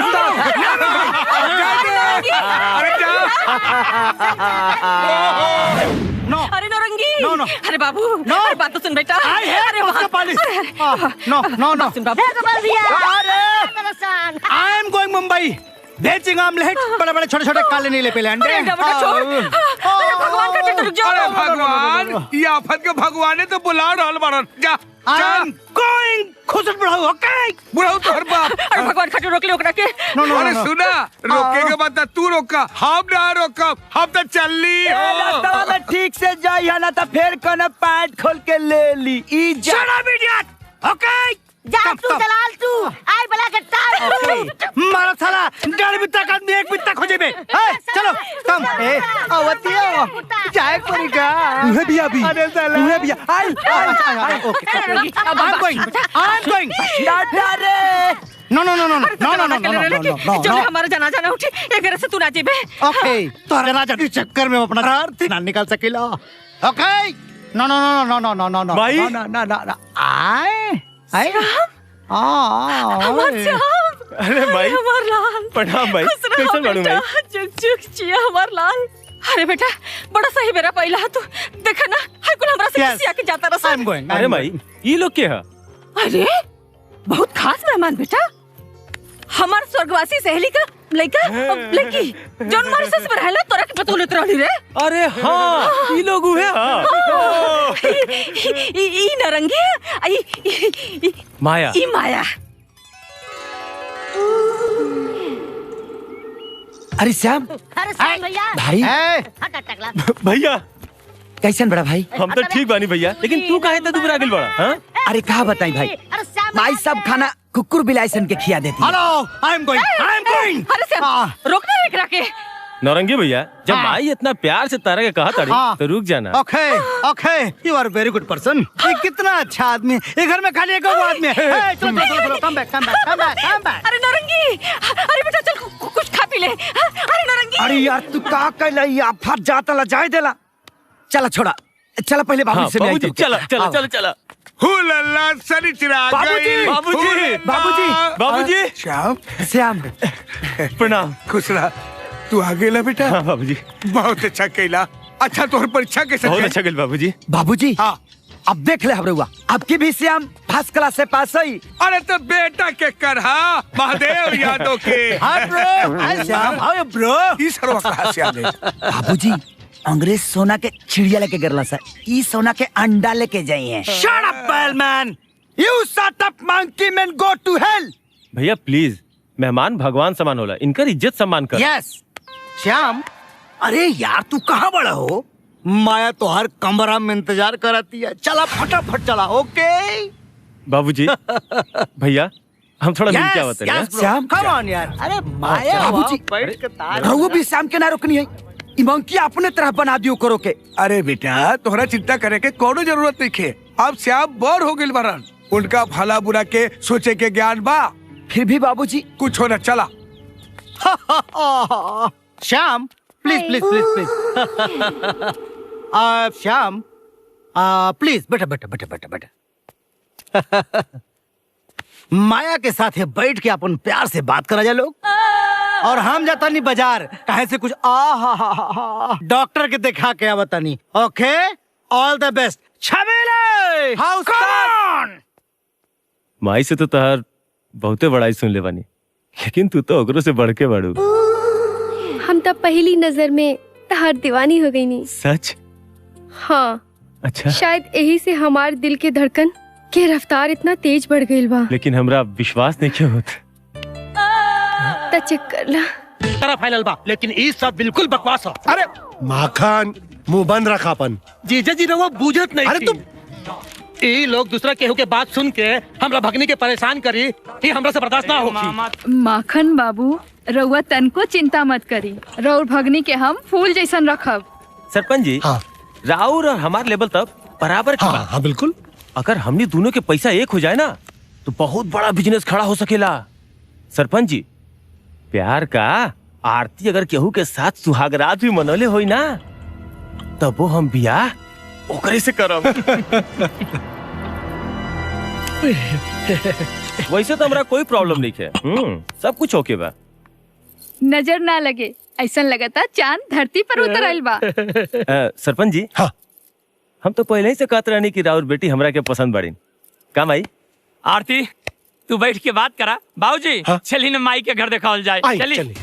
अरे नौरंगी नो अरे बाबू अरे बात तो सुन बेटा अरे वहाँ नो सुन बाबू आई एम गोइंग मुंबई भेजिंग आमलेट बड़े छोटे काले नीले पीले अंडे भगवान का चित्र रुक जाओ अरे भगवान ये आफत के भगवान तो बुला रहल बारन जा चल गोइंग खुशल बुढ़ाऊ ओके बुढ़ाऊ तो हर बाप अरे भगवान खटो रोक ले ओकरा के अरे सुना रोके के बाद तू रोका हम ना रोका हम तो चलली रास्ता में ठीक से जाई ना तो फिर कने पैंट खोल के ले ली शट अप इडियट ओके जा तू दलाल तू आई बला के टाल मारा साला डर बित्ता का एक बित्ता खोजे बे चलो कम आवतिया जाए पड़ेगा उहे भी अभी अरे साला उहे भी आई ओके I'm going टाटा रे नो जब हमारा जनाजा ना उठे एक घर से तू ना जेबे ओके तो जनाजा के चक्कर में अपना घर ना निकाल सकेला ओके नो भाई ना आए अरे भाई हमार लाल प्रणाम भाई कैसे मालूम भाई चुक चिया हमार लाल अरे बेटा बड़ा सही मेरा पहिला तू देखा ना हाय कुल हमरा से किसी आके जाता रहा I'm going अरे भाई ये लोग क्या है अरे बहुत खास मेहमान बेटा, हमार स्वर्गवासी सहेली का लड़का लड़की जौन मॉरिशस में रहला तोरा के पतो लेत रहली रे। अरे हाँ, ई लोग हुए। ई नरंगी माया, ई माया। अरे श्याम, अरे श्याम भैया, भाई हट टकला। भैया कैसन बड़ा भाई? हम तो ठीक बानी भैया, लेकिन तू काहे इतना दुबरा गिल बड़ा? हाँ? अरे कहा बताई भाई, अरे श्याम माई सब खाना कुकुर बिलाइसन के खिया देती है। Hello, I am going. अरे श्याम रोकना रे एकरा के। नौरंगी भैया, जब माई इतना प्यार से तारा के कहा ताड़ी तो रुक जाना। Okay okay, you are very good person. ये कितना अच्छा आदमी, ये घर में खाली एक आदमी है। चलो कम बैक। अरे नौरंगी, अरे बेटा चल कुछ खा पी ले। अरे नौरंगी, अरे यार तू का कहला फट जाता ला जाए देला। चला छोड़ा, चला पहले बाबू से बाबूजी, चला। हुलल्ला सनी चिराग बाबूजी। श्याम प्रणाम। खुश रहा। तू आ गेला बेटा? हाँ बाबूजी, बहुत अच्छा कैला। अच्छा तोहर परीक्षा कैसे? बहुत अच्छा गल बाबूजी। बाबूजी अब देख ले हमरुआ, आपकी भी श्याम फर्स्ट क्लास से पास हुई। अरे तो बेटा के करहा महादेव यादव के। हां ब्रो, श्याम हाउ ब्रो। ई सरवा कहां से आ गए? बाबूजी अंग्रेज सोना के चिड़िया लेके गिरला सर, ई सोना के अंडा लेके जाई है। Shut up bellman, you shut up monkey man, go to hell. भैया प्लीज, मेहमान भगवान समान होला, इनकर इज्जत सम्मान कर। यस श्याम, अरे यार तू कहाँ बड़ा हो? माया तो हर कमरा में इंतजार कराती है। चला फटाफट चला। ओके बाबूजी। भैया हम थोड़ा मिल के आवते हैं। श्याम कम ऑन यार। अरे माया बाबूजी, बैठ के तार रहू भी श्याम के ना रोकनी है, मंकी अपने तरह बना दियो करो के। अरे बेटा तोहरा चिंता करे के कोनो जरूरत नहीं है। अब श्याम बोर हो गइल बारन, उनका भला बुरा के सोचे के ज्ञान बा। फिर भी बाबूजी कुछ हो ना, चला। श्याम प्लीज। श्याम प्लीज बेटा। माया के साथ बैठ के अपन प्यार से बात करा जाए लोग, और हम जाता नहीं बाजार कहे से कुछ डॉक्टर के दिखा के आवता नहीं। Okay, all the best. छबीले हाउस ऑन। माई से तो तहार बहुते बड़ाई सुन ले बानी, लेकिन तू तो ओकरो से बढ़ के बढ़ू। हम तब पहली नजर में तहार दीवानी हो गई नी। सच? हाँ। अच्छा, शायद यही से हमार दिल के धड़कन के रफ्तार इतना तेज बढ़ गई बा। लेकिन हमरा विश्वास नहीं क्यों होता। चेक कर ला। तरह फाइनल बा, लेकिन ये सब बिल्कुल बकवास हो। अरे माखन, मुंह बंद रखा अपन। जीजा जी रहो बूझत नहीं। अरे तुम ये लोग दूसरा केहू के बात सुन के हमरा भगनी के परेशान करी, ये हमरा से बर्दाश्त ना होगी। माखन बाबू, रउआ तन को चिंता मत करी, रउर भगनी के हम फूल जैसन रखब। सरपंच जी, राउर और हमार लेवल तब बराबर की बात। हाँ बिल्कुल। अगर हमने दोनों के पैसा एक हो जाए ना तो बहुत बड़ा बिजनेस खड़ा हो सकेला। सरपंच जी, प्यार का आरती अगर केहू के साथ सुहागरात भी मनौले होई ना, तब वो हम बियाह ओकरे से करब। वैसे तो हमरा कोई प्रॉब्लम नहीं है, सब कुछ ओके बा। नजर ना लगे ऐसन लगता चांद धरती पर उतर आइल बा। सरपंच जी, हाँ, हम तो पहले ही से कहते रहनी कि राउर बेटी हमरा के पसंद बड़ी। का माई? आरती तू बैठ के बात करा। बाबूजी चली न माई के घर दिखावल जाए। चली।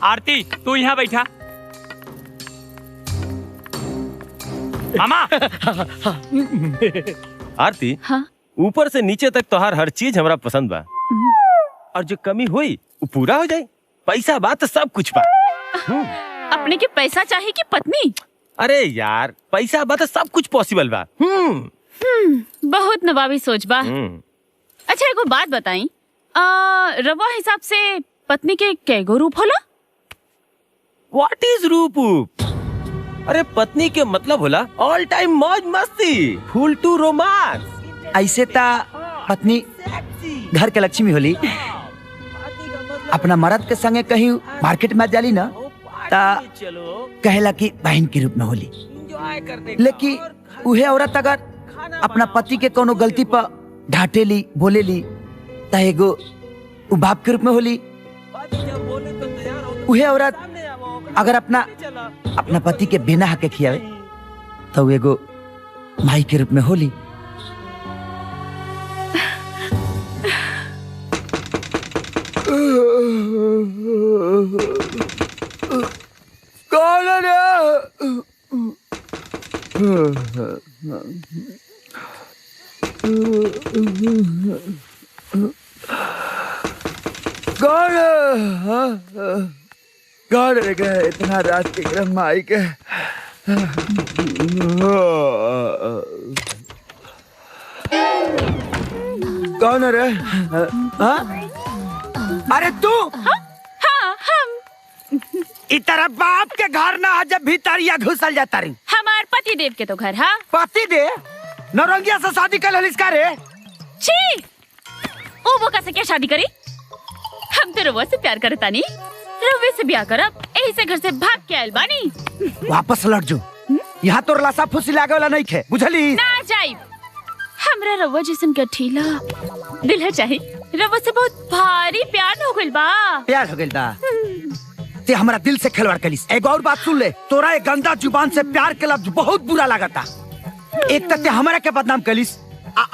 आरती तू यहाँ बैठा। मामा। आरती, ऊपर से नीचे तक तोहार हर चीज हमरा पसंद बा, और जो कमी हुई वो पूरा हो जाए। पैसा बा तो सब कुछ बा। अपने के पैसा चाहिए कि पत्नी? अरे यार, पैसा बा तो सब कुछ पॉसिबल बा। बहुत नवाबी सोच बा। अच्छा एगो बात बताई, रवा हिसाब से पत्नी के कैगो रूप होला? व्हाट इज रूप? अरे पत्नी के मतलब होला ऑल टाइम मौज मस्ती, फुल टू रोमांस। ऐसे ता पत्नी घर के लक्ष्मी होली, अपना मर्द के संगे कहीं मार्केट में जाली ना ता कहेला कि बहन के रूप में होली। लेकिन उहे औरत अगर अपना पति के कोनो गलती पर ढाटेली बोलेली ता एगो उ बाप के रूप में होली। उहे औरत अगर अपना पति के बिना हक के खियावे तो एगो माई के रूप में होली। कौन है रे? कौन रे गए इतना रात के क्रम माई के? कौन है रे? अरे तू? हाँ हम। इतना बाप के घर ना जब भीतरिया घुसल जाता रही। हमार पति देव के तो घर। हाँ पति देव नौरंगिया से शादी कर लिसका रे? छी वो कैसे क्या शादी करी? हम तो रउआ से प्यार करता नहीं, रउवे से ब्याह करब। यही से घर से भाग के आयल बानी। वापस लौट जो। यहाँ तो लासा फुसी लागे वाला नहीं खे, बुझली? ना जाइब। हमरा रउआ जैसन गठीला दिल है चाहिए। रउआ से बहुत भारी प्यार हो गइल बा। प्यार हो गइल बा? ते हमारा दिल से खिलवाड़ कलिस। एक और बात सुन ले, तोरा एक गंदा जुबान से प्यार के लफ्ज बहुत बुरा लागता। एक तक हमारा के बदनाम कलिस,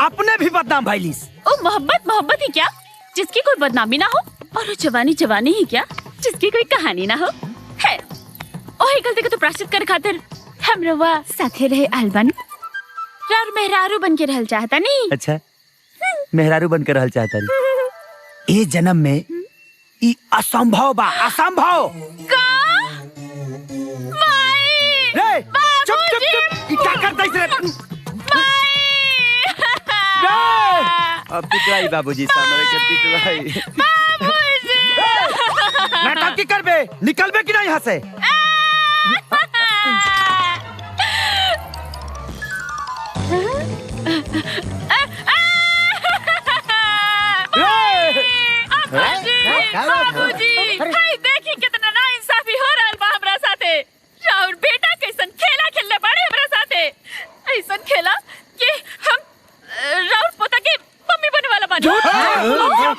अपने भी बदनाम भइलिस। ओ मोहब्बत ही क्या जिसकी कोई बदनामी ना हो, और जवानी जवानी ही क्या जिसकी कोई कहानी ना हो। है ओही गलती को तो प्रायश्चित कर खातिर हम रउआ साथे रहे अलबन रार मेहरारू बन के रहल चाहता नहीं। अच्छा मेहरारू बन के रहल चाहता रही। ए जन्म में ई असंभव बा, असंभव। का? माई! रे चुप चुप चुप, ई क्या करता इस रे? अब पिटवाई बाबूजी सामने के पिटवाई। बाबूजी! नाटक कर बे, निकल बे कि नहीं यहाँ से? बाबूजी, हाय देखी कितना नाइंसाफी हो रहल बा हमरा साथे। राउर बेटा कैसन खेला खेलने बाड़े हमरा साथे। ऐसन खेला कि हम राउर पोता के मम्मी बने वाला बानी।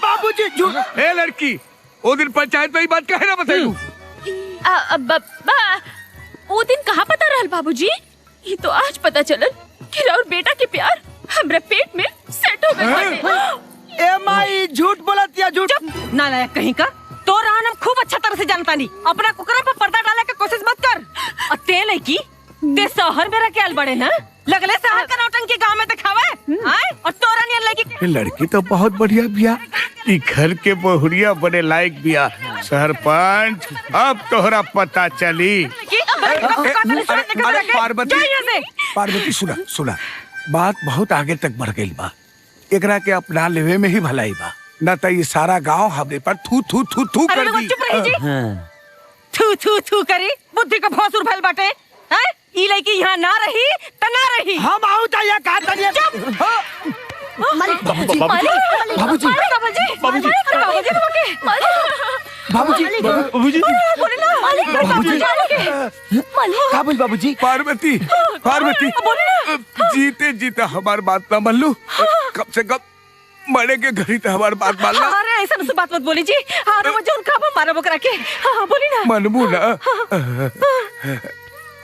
बाबूजी झूठ। ए लड़की, वो दिन पंचायत में ही बात काहे ना बताइलू? वो दिन कहाँ पता रहल बाबूजी? ये तो आज पता चलल कि राउर बेटा के प्यार हमरा पेट में सेट हो गइल बाटे। ए माई झूठ बोलत या झूठ? नालायक कहीं का। तो रान हम खूब अच्छा तरह से जानता नहीं। अपना कुकरा पर पर्दा डालने की कोशिश मत कर। और तेल है की ते शहर में रखे आल बड़े ना लगले शहर का नौटंकी गांव में दिखावे आए। और तोरा नहीं लगी लड़की तो बहुत बढ़िया बिया, ई घर के बहुरिया बने लायक बिया। सरपंच अब तोहरा पता चली। अरे पार्वती सुना बात बहुत आगे तक बढ़ गई बा। एकरा के अपना लेवे में ही भलाई बा, न तो ये सारा गांव हमरे पर थू थू थू थू कर दी। थू थू थू करी बुद्धि को भौसुर भइल बाटे। हैं ई लड़की यहाँ ना रही त ना रही। हम आऊ त या का तनिया। बाबूजी बाबूजी बाबूजी बाबूजी बाबूजी का बोल बाबूजी? पार्वती जीते जीते हमार बात ना मान लू, कम से कम मरे के घड़ी तो हमार बात मान ला। अरे ऐसा बात मत बोली जी। अरे वो जोन खाबा मारा बकरा के। हां बोली ना। मनबू ना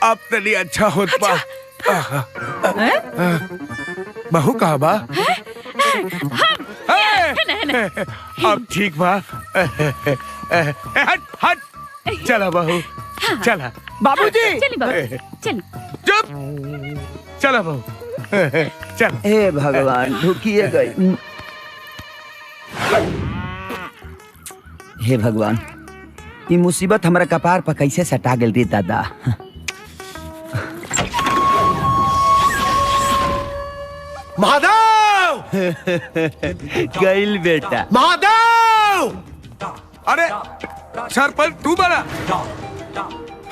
अब तनी अच्छा होत बा। बहू कहाँ बा? अब ठीक बा। हट हट चला बहू चला। बाबूजी चली बाबू चल। चुप चला बहू चल। हे भगवान ढुकिए गई। हे भगवान ये मुसीबत हमारा कपार पर कैसे सटा गेल रे दादा। महादेव गइल बेटा। महादेव अरे सरपंच तू बना,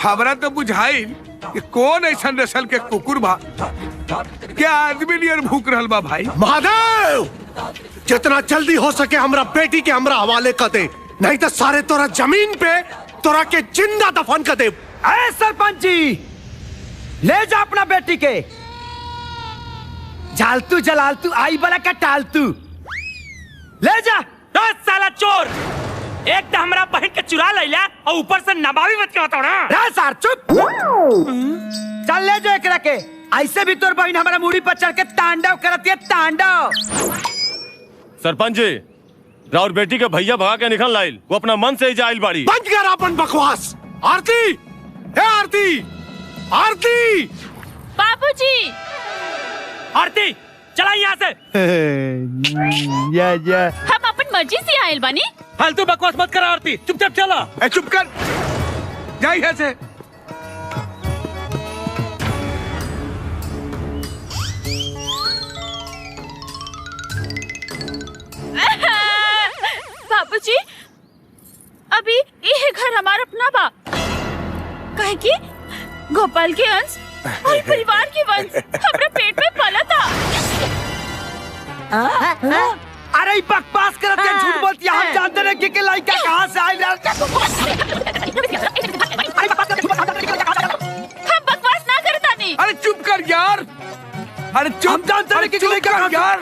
हमरा तो बुझाइल कि कौन ऐसा नस्ल के कुकुर बा क्या आदमी नियर भूख रहल बा भाई। महादेव जितना जल्दी हो सके हमरा बेटी के हमरा हवाले कर दे, नहीं तो सारे तोरा जमीन पे तोरा के जिंदा दफन कर दे। अरे सरपंच जी ले जा अपना बेटी के। जालतू जलालतू आई बला का टालतू ले जा। साला चोर, एक तो हमरा बहन के चुरा लैला और ऊपर से नबावी मत के बताओ ना। सर चुप। चल ले जा एकरा के। ऐसे भी तोर बहन हमारा मुड़ी पर चढ़ के तांडव करती है, तांडव। सरपंच जी राउर बेटी के भैया भगा के निकल लाइल, वो अपना मन से ही जाइल बाड़ी। बंद कर अपन बकवास। आरती, हे आरती, आरती। बाबूजी, आरती चला यहाँ से। या हम अपन मर्जी से आयल बानी। फालतू बकवास मत कर आरती, चुपचाप चला। चुप कर, जा यहाँ से। बाबूजी, अभी यह घर हमारा अपना बा, कहे कि गोपाल के अंश और परिवार के वंश हमारे पेट में पला था। अरे बकवास करत है, झूठ बोलती है। हम जानते हैं कि लड़का कहाँ से आया। हम बकवास ना करता नहीं। अरे चुप कर यार, अरे चुप। हम जानते हैं कि लड़का कहाँ यार।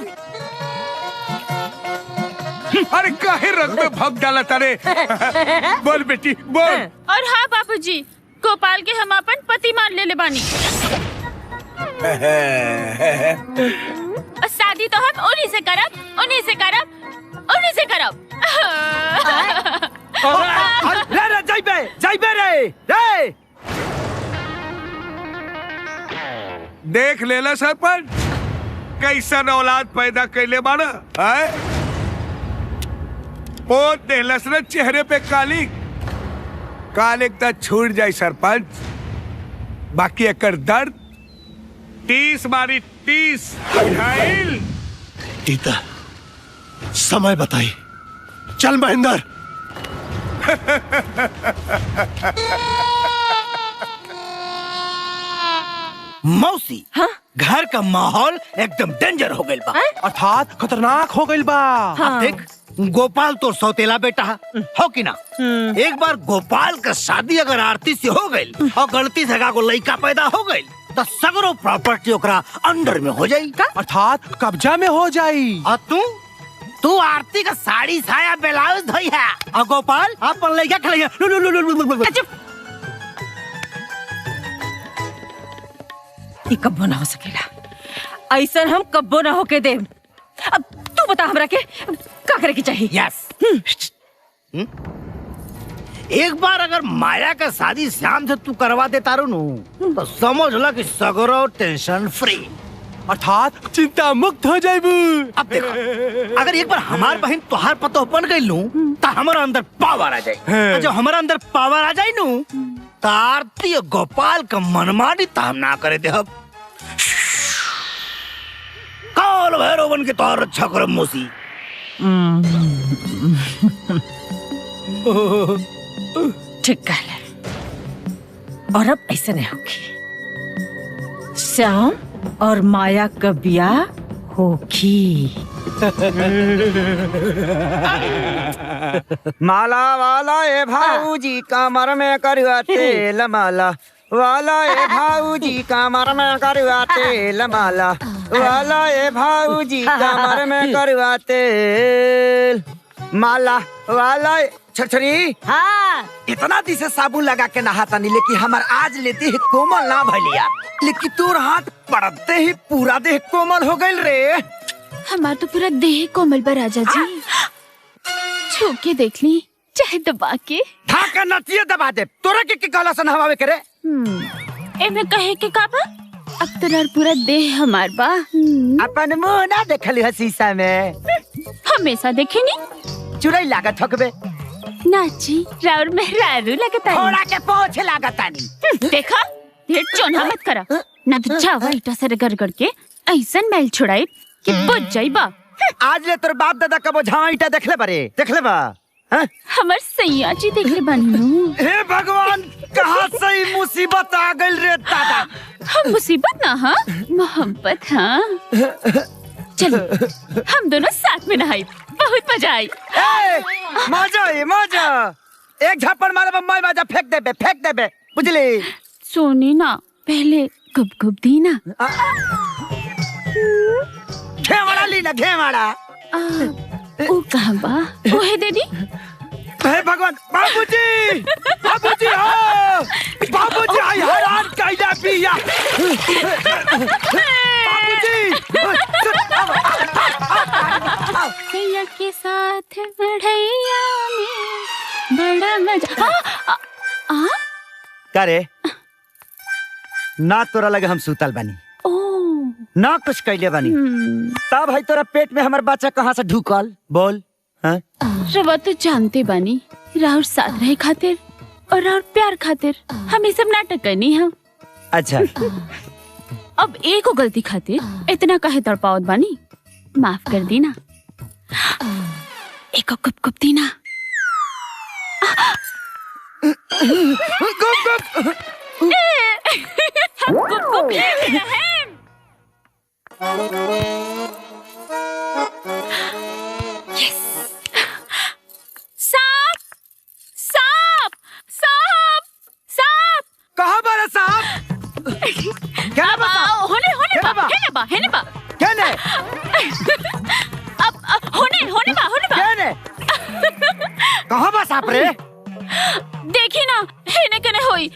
अरे काहे रंग में भग डाला तारे। बोल बेटी बोल। और हाँ बाबूजी, गोपाल के हम अपन पति मान ले बानी। और शादी तो हम उन्हीं से करब, उन्हीं से करब, उन्हीं से करब। रे जाइबे रे। देख लेला सरपंच, कैसन औलाद पैदा कैले बाना। पोत देहलस न चेहरे पे कालिक, कालिक त छूट जाई सरपंच, बाकी एकर दर्द 30 मारी 30 बुझाइल। गीता, समय बताई। चल महेंद्र। मौसी, हाँ? घर का माहौल एकदम डेंजर हो गइल बा, अर्थात खतरनाक हो गइल बा। हाँ। अब देख, गोपाल तो सौतेला बेटा हो कि ना। एक बार गोपाल का शादी अगर आरती से हो गई और गलती से को लड़का पैदा हो गई तो सगरो प्रॉपर्टी ओकरा अंडर में हो जाई, अर्थात कब्जा में हो जाई। और तू आरती का साड़ी साया ब्लाउज धोई है और गोपाल अपन लड़का खिलाइया। कब्बो ना हो सकेला, ऐसा हम कब्बो ना होके दे। अब तू बता हमरा के क्या करे की चाहिए। यस। एक बार अगर माया का शादी श्याम से तू करवा देता रू तो समझ ला कि सगरो टेंशन फ्री, अर्थात चिंता मुक्त हो जाएबू। अब देखो, अगर एक बार हमार बहन तुहार पतो बन गई लू तो हमारा अंदर पावर आ जाए। जब हमारा अंदर पावर आ जाए नू तो आरती और गोपाल का मनमानी तो हम ना करे दे। काल भैरव बन के तोहर रक्षा करब मौसी। ठीक है, और अब ऐसा नहीं होगी। श्याम और माया का ब्याह होगी। माला वाला ए भाऊजी कमर में करुआ तेल, माला वाला ए भाऊजी कमर में करुआ तेल, माला वाला ए भाऊजी कमर में करुआ तेल, माला वाला। छछरी, हाँ, इतना दिन से साबुन लगा के नहाता नहीं, लेकिन हमार आज लेते ही कोमल ना भलिया, लेकिन तोर हाथ पड़ते ही पूरा देह कोमल हो गई रे। हमार तो पूरा देह कोमल बा राजा जी, छू के देख ली चाहे दबा के। ढाका नतिया दबा दे, तोरा के गला से नहवावे करे। एमे कहे के का बा, अब तोरा पूरा देह हमार बा। अपन मुंह ना देखली है शीशा में, हमेशा देखे नी। चुड़ैल लागत हकबे नाची राउर में रारू लगता है, थोड़ा के पोछ लागता नी। देखा, ढेर चोना मत करा, ना तो चावा ईटा से रगड़ के ऐसन मैल छुड़ाई कि बुझ जाइबा। आज ले तोर बाप दादा कबो झावा ईटा देखले बारे, देखले बा? हमर सैया जी देखले बानी। हे भगवान, कहाँ से मुसीबत आ गई रे दादा। हम मुसीबत ना, हाँ मोहब्बत। हाँ चलो हम दोनों साथ में नहाई, बहुत मजा आई। मजा एक झप्पड़ मारे बम्बई मजा फेंक देबे बुझली। सोनी ना, पहले गुब गुब दी ना। घेवाड़ा ली ना, घेवाड़ा। ओ कहाँ बा, ओहे दे दी। हे भगवान, बाबूजी, बाबूजी हो, बाबूजी आई हैरान कैला पिया। बाबूजी सैया के साथ मढ़ैया में बड़ा मजा। का रे ना तोरा लगे हम सुतल बानी ना कुछ कैले बानी तब भाई तोरा पेट में हमार बच्चा कहाँ से ढुकल बोल। रवा तो जानते बानी राउर साथ रहे खातिर और राउर प्यार खातिर हम ये सब नाटक करनी है। अच्छा अब एक को गलती खातिर इतना काहे तड़पावत बानी, माफ कर दी ना। एक कप कप दी ना। सांप सांप सांप सांप कहाँ बारा सांप? क्या होने बा क्या ने? अब होने बा क्या ने? कहाँ बा सांप रे? देखी ना हेने कने होई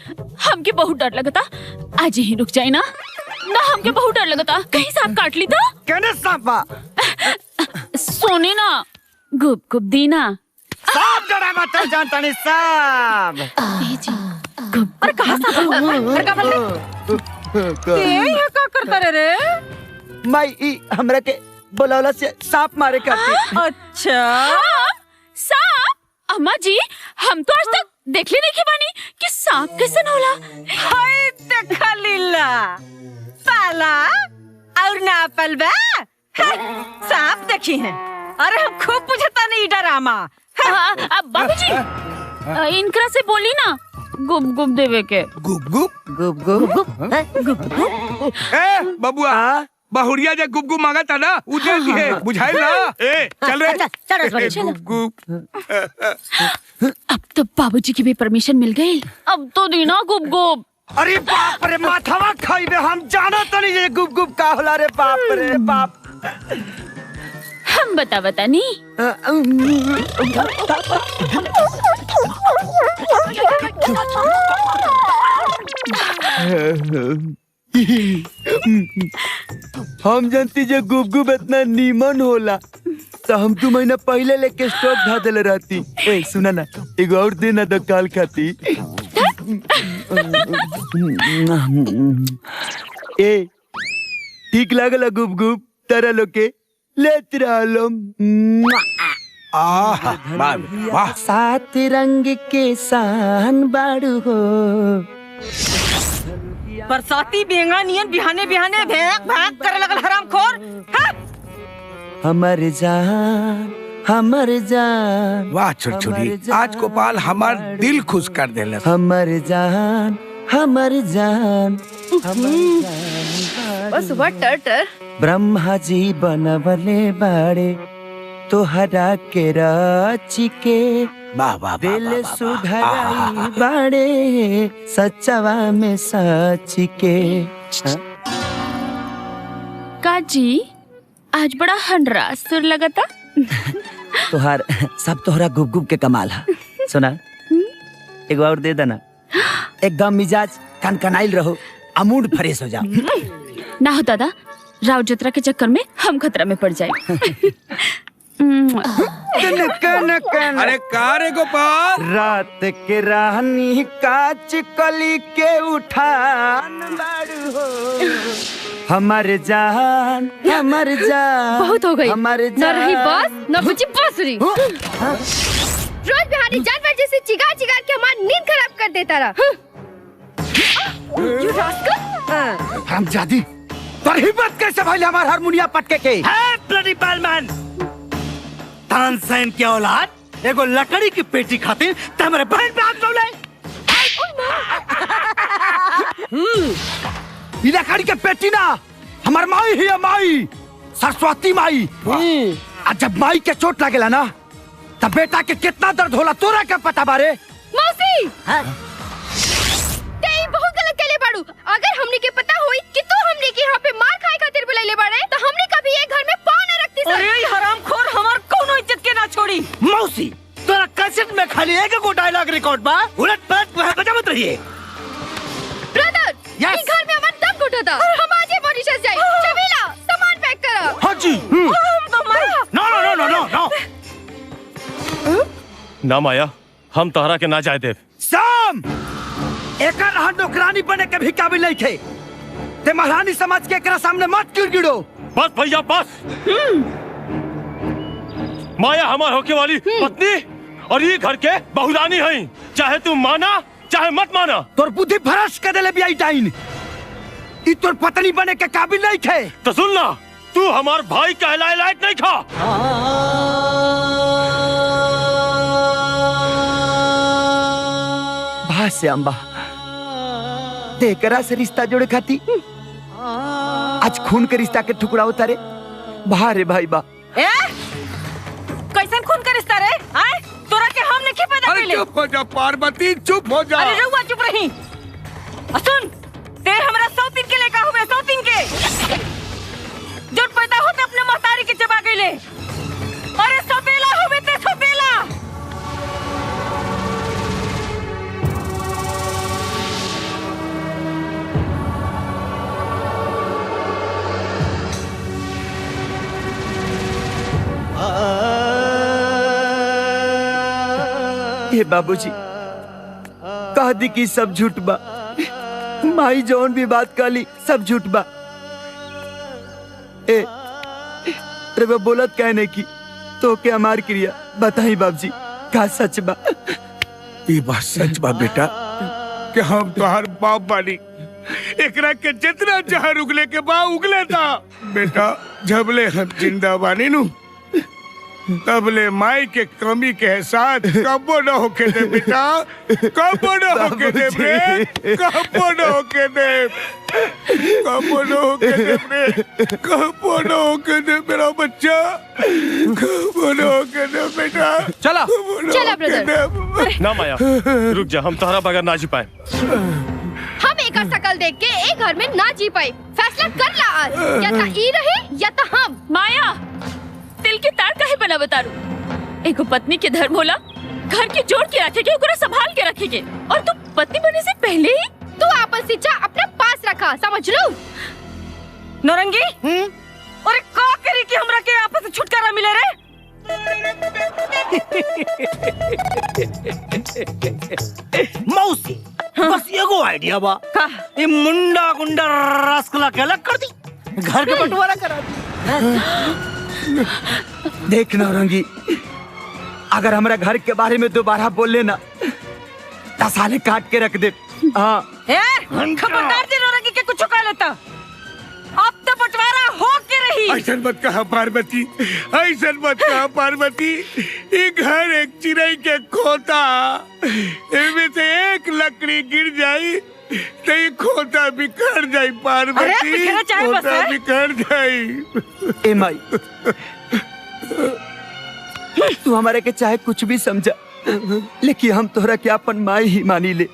हमके बहुत डर लगता। आज ही रुक जाए ना हमके बहुत डर लगता कहीं सांप काट ली तो। कहने सांप बा सोने ना गुप गुप दी ना। सांप डरा मत जानता नहीं सांप। अरे कहाँ सांप? अरे कहाँ बोल ये क्या करता रे? माई हमरा के बोलावला से सांप मारे करती। अच्छा सांप? अम्मा जी हम तो आज तक देखले नहीं बानी कि सांप कैसन होला। हाय देखा लीला पाला और ना पलबा सांप देखी है। अरे हम खूब पूछता नहीं डरामा। अब बाबूजी इनकरा से बोली ना गुप गुप देवे के। गुप गुप गुप गुप ए बबुआ बहुरिया जे गुप गुप मांगा था ना उ दे दिए बुझाई ना। ए चल रे गुप गुप। अब तो बाबूजी की भी परमिशन मिल गई। अब तो देना गुप गुप। अरे बाप रे माथावा खाइबे हम जानो तो नहीं ये गुप गुप का होला रे बाप रे बाप। हम बता नहीं हम जानती जे गुप गुप इतना नीमन होला तो हम 2 महीना पहले लेके स्टॉक धा देले रहती। ए सुना ना एगो और देना तो काल खाती। ए ठीक लागल गुप गुप तारा लोके लेत रहलो। वाह सात रंग के सान बाड़ू हो। बरसाती बेंगा नियन बिहाने बिहाने भैंक भैंक करे लगल हरामखोर। हमर जान वाह छोटी आज गोपाल हमार दिल खुश कर देले। हमर जान बस सुबह टर ब्रह्मा जी बनवले बाड़े तोहरा के राची के दिल सुधराई बाड़े सच्चावा में साची के। काजी आज बड़ा हंडरा सुर लगता। तोहार सब तोहरा गुप गुप के कमाल है। सुना एगो और दे देना एकदम मिजाज कनकनाइल रहो अमूड फ्रेश हो जाओ। ना हो दादा राव जतरा के चक्कर में हम खतरा में पड़ जाए। अरे का रे गोपाल रात के रानी काच कली के उठान बाड़ू हो। हमर जान बहुत हो गई। हमर न रही बास न बची बांसुरी। रोज बिहारी जानवर जैसे चिगार चिगार के हमारी नींद खराब कर देता रहा। हम जादी पर हिम्मत कैसे भाई हमार हारमोनिया पटके के। ब्लडी बालमैन तानसेन की औलाद एगो लकड़ी की पेटी खातिर तमरे बहन पे आग डोले। ये लकड़ी के पेटी ना हमार माई ही है माई सरस्वती माई। आज जब माई के चोट लगेला ना तब बेटा के कितना दर्द होला तोरा क्या पता बारे। मौसी तेरी बहुत गलत कहले बाड़ू। अगर हमने के पता होई कि तू हमने के यहाँ पे मार खाए खातिर बुलाइले बाड़े तो हमने कभी ये घर में पाँव न रखती सर। अरे हरामखोर हमार कोनो इज्जत के ना छोड़ी। मौसी तोरा कैसेट में खाली एक गो डायलॉग रिकॉर्ड बा उलट पलट बजावत रहिए। ब्रदर ये घर में हमार दम घुटा था। हम आज ही मॉरिशस जाए। चबीला सामान पैक करो। हाँ जी। नो नो नो नो नो ना माया, हम तोहरा के ना जाए देव। शाम एकर हाथ नौकरानी बने के भी काबिल नहीं थे। ते महारानी समझ के एकरा सामने मत गिड़गिड़ो। बस भैया बस। माया हमार होके वाली पत्नी और ये घर के बहुरानी है, चाहे तू माना चाहे मत माना। तोर बुद्धि भ्रष्ट कर देले बियाई टाइन। ई तोर पत्नी बने के काबिल नहीं थे। तो सुन ना, तू हमार भाई कहलाए लायक नहीं था। बा श्याम बा, तेकरा से रिश्ता जोड़े खाती आज खून के रिश्ता के टुकड़ा उतारे। बा रे भाई बा। ए? कैसन खून का रिश्ता रे? आए? तोरा के हम नहीं पैदा अरे चुप हो जा पार्वती, चुप हो जा। अरे रहुआ चुप रही। सुन, ते हमरा सौतीन के लेका हुए, सौतीन के जो पैदा होते अपने महतारी के चबा गईले। अरे सौतेला हुए ते सौतेला। ये बाबूजी कह दी कि सब झूठ बा। माई जौन भी बात कहली सब झूठ बा। ए रे बोलत कहने की तो के हमार क्रिया बताई बाबूजी का सच बा? ये बात सच बा बेटा कि हम तोहर बाप बानी। एकरा के जितना जहर उगले के बा उगले था बेटा। जबले हम जिंदा बानी नु तबले माई के कमी के एहसास कबो न होके दे बेटा, कबो न होके दे रे, कबो न होके दे, कबो न होके दे रे, कबो न होके दे मेरा बच्चा, कबो न होके दे बेटा। चला चला ब्रदर। ना माया रुक जा, हम तोहरा बगैर ना जी पाए। हम एक शकल देख के एक घर में ना जी पाए। फैसला कर ला आज, या ता ई रहे या ता हम। माया दिल के तार काहे बना बतारू? एगो पत्नी के धर्म होला घर के जोड़ के रखेगे, ओकरा संभाल के रखेगे। और तू पत्नी बनने से पहले ही तू आपन शिक्षा अपने पास रखा, समझ लो। नौरंगी अरे का करी कि हमरा के आपस से छुटकारा मिले रे? मौसी बस एगो आइडिया बा। ये मुंडा गुंडा रसगुल्ला के अलग कर दी, घर के बंटवारा करा दी। देख नौरंगी, अगर हमारा घर के बारे में दोबारा बोले ना तो साले काट के रख दे। हाँ खबरदार जी, नौरंगी के कुछ कह लेता। अब तो बंटवारा हो के रही। ऐसा मत कहा पार्वती, ऐसा मत कहा पार्वती। ये घर एक चिड़ै के खोता, इनमें से एक लकड़ी गिर जाई तो ये खोता बिखर जाई पार्वती, खोता बिखर जाई। ए माई, तू हमारे के चाहे कुछ भी समझा, लेकिन हम तोहरा के अपन माई ही मानी ले।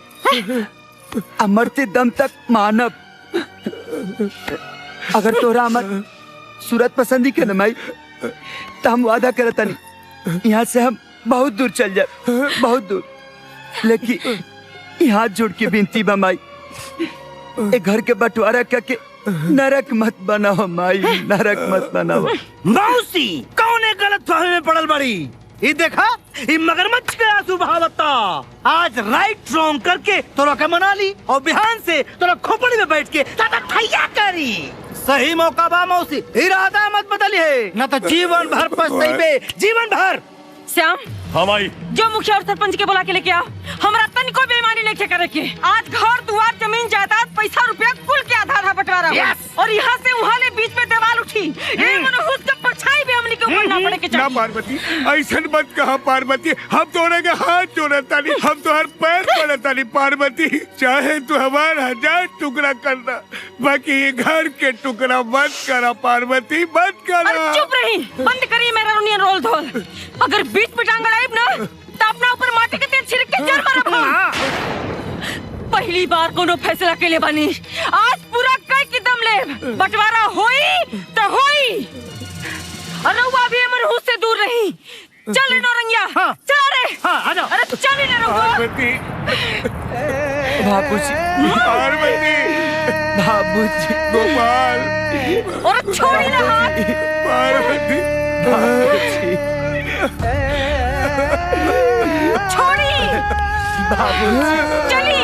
मरते दम तक मानब। अगर तोहरा हमार सूरत पसंदी के न माई, तो हम वादा करता नहीं यहाँ से हम बहुत दूर चल जाए, बहुत दूर। लेकिन हाथ जोड़ के विनती बा माई, ए घर के बंटवारा करके नरक मत बनाओ माई, नरक मत बनाओ। मौसी कौन गलत फहमी में पड़ल बड़ी? ये देखा, ये मगरमच्छ के आंसू बहावता। आज राइट रॉन्ग करके तोरा के मना ली और बिहान से तोरा खोपड़ी में बैठ के ताता ठैया करी। सही मौका बा मौसी, इरादा मत बदली है, न तो जीवन भर पछताइबे, जीवन भर। श्याम हमारी जो मुखिया और सरपंच के बुला के लेके आओ, हमरा तनिको बेईमानी नहीं करे के। आज घर दुआर जमीन जायदाद पैसा रुपया कुल के आधा आधा बंटवारा और यहाँ से वहाँ ले बीच में दीवार उठी। ये मनहूस का परछाई भी हमनी के ऊपर ना पड़े के चाहिए। ना पार्वती, ऐसा मत कहा पार्वती। हम तोरे के हाथ जोड़ता नहीं, हम तोहर पैर पड़ता नहीं पार्वती। चाहे तू हमारा 1000 टुकड़ा करना, बाकी ये घर के टुकड़ा मत करा पार्वती, मत करा। चुप रही, बंद करी मेरा रोनियन रोल धोल। अगर बीच में टांग अड़ाइब ना तो अपना ऊपर माटी के तेल छिड़क के जड़ मारब। पहली बार कोनो फैसला के लिए बनी, आज पूरा कई कदम ले। बंटवारा होई तो होई, और रउआ भी मनहूस से दूर रही। चल नौरंगिया, चल रे। आजा। अरे चल रे रउआ। पार्वती, बाबूजी, पार्वती, बाबूजी, गोपाल, और छोड़ी ना हाथ। पार्वती, बाबूजी। छोड़ी चली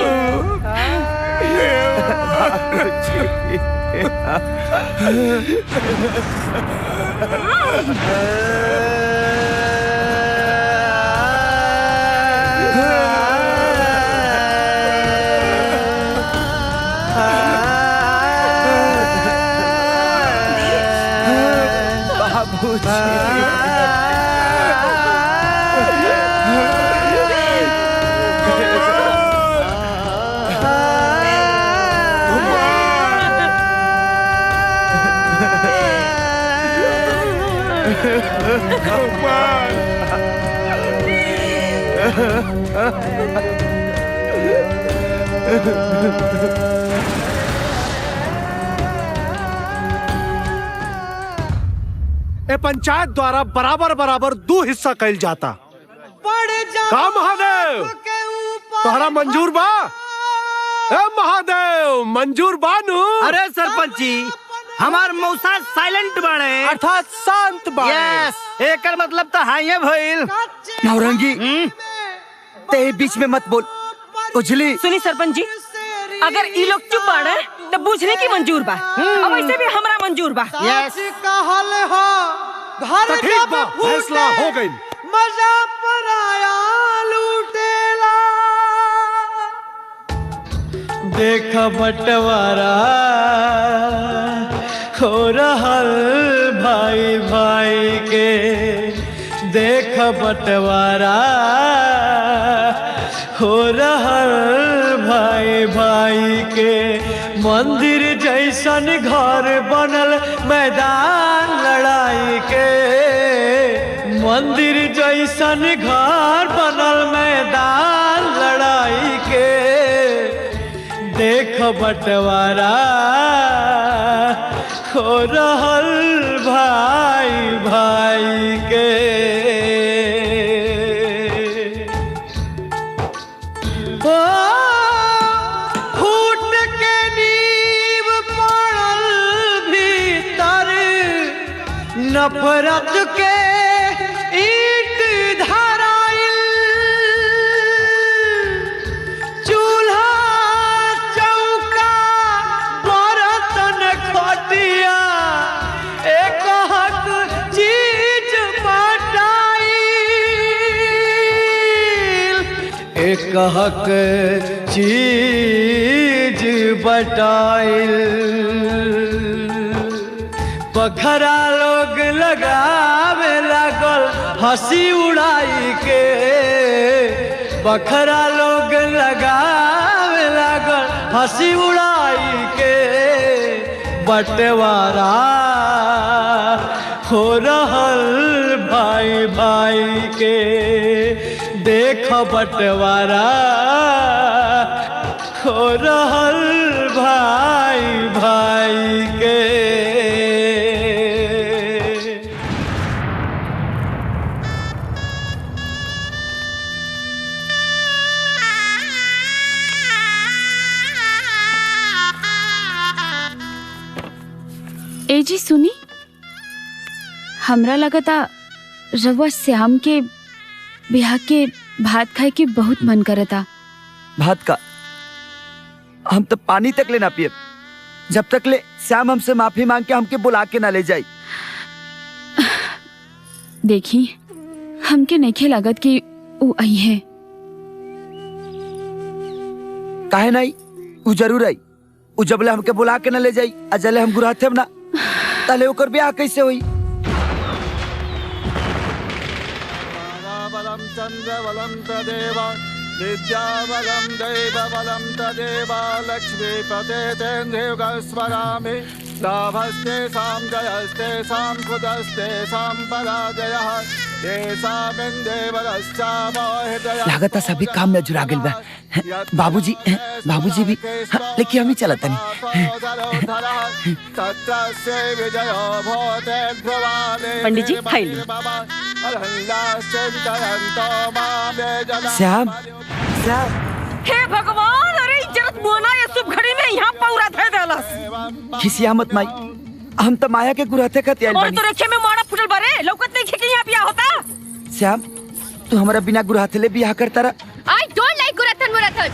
ए पंचायत द्वारा बराबर बराबर 2 हिस्सा कैल जाता। का महादेव तोहरा मंजूर बा? ए महादेव मंजूर बानू? अरे सरपंच जी हमार मौसा साइलेंट बाड़े अर्थात शांत बाड़े। यस एकर मतलब तो हाइए भइल। नौरंगी ते बीच में मत बोल उजली। सुनी सरपंच जी अगर ई लोग चुप बाड़े तो बुझने की मंजूर बा अब ऐसे भी हमरा मंजूर बा। यस कहल हो घर ठीक बा फैसला हो गई। मजा पर आया लूटेला देख बंटवारा हो रहल भाई भाई के, देख बंटवारा हो रहल भाई भाई के। मंदिर जैसन घर बनल मैदान लड़ाई के, मंदिर जैसन घर बनल मैदान लड़ाई के। देख बंटवारा हो रहल भाई भाई के। फूट के नींव पड़ल भीतर नफरत के ईंट धराइल। चूल्हा चौका बर्तन खटिया एक हक चीज बटाइल, एक हक चीज बटाइल। बखरा लोग लगावे लागल हंसी उड़ाई के, बखरा लोग लगावे लागल हंसी उड़ाई के। बंटवारा हो रहल भाई भाई के, देख बंटवारा हो रहल भाई भाई के। ए जी सुनी, हमरा लगता रवा श्याम के ब्याह के भात खाए के बहुत मन करता। भात का हम तो पानी तक ले ना पिए जब तक ले श्याम हमसे माफी मांग के हमके बुला के ना ले जाई। देखी हमके नहीं लागत कि वो आई है। काहे नहीं, वो जरूर आई। वो जबले हमके बुला के ना ले जाई अजले हम गुराथे ना तले ओकर ब्याह कैसे हुई। बलम चंद्र बलम तदेव विद्या बलम दैव बलम तदेव लक्ष्मी पते तेन्द्रेव स्मरामि लाभस्ते साम जयस्ते साम खुदस्ते साम पराजयः लागता सभी काम में जुड़ा गइल बा। बाबूजी बाबूजी भी लेकिन हम ही चलत नहीं। पंडित जी खाई ली। श्याम श्याम हे भगवान, अरे इज्जत बोना ये शुभ घड़ी में यहाँ पौरा थे देलस। खिसिया मत माई, हम तो माया के गुराथे खातिर आइल और बानी। तो रेखे में मारा फुटल बारे लौकत नहीं कि यहाँ पिया होता। श्याम तू हमारा बिना गुराथले बियाह करता रहा। आई डोंट लाइक गुराथन मुराथन,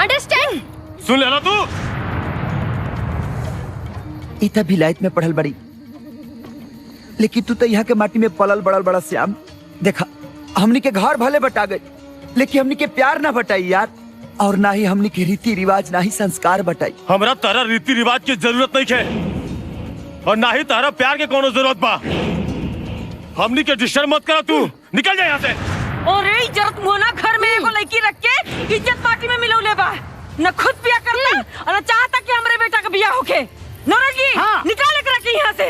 अंडरस्टैंड? सुन ले ना तू। इतना विलायत में पढ़ल बड़ी, लेकिन तू तो यहाँ के माटी में पलल बड़ल बड़ा श्याम। देखा हमनी के घर भले बटा गए, लेकिन हमनी के प्यार ना बटाई यार, और ना ही हमनी के रीति रिवाज, ना ही संस्कार बटाई। हमरा तारा रीति रिवाज की जरूरत नहीं है, और ना ही तारा प्यार के कोनो जरूरत बा। हमनी के डिस्टर्ब मत करा, तू निकल जा यहाँ से। और इज्जत मोना घर में एगो लड़की रख के इज्जत माटी में मिलौले बा। न खुद बिया करता और न चाहता कि हमरे बेटा का बिया होके। नौरंगी निकाल के रखी यहाँ से।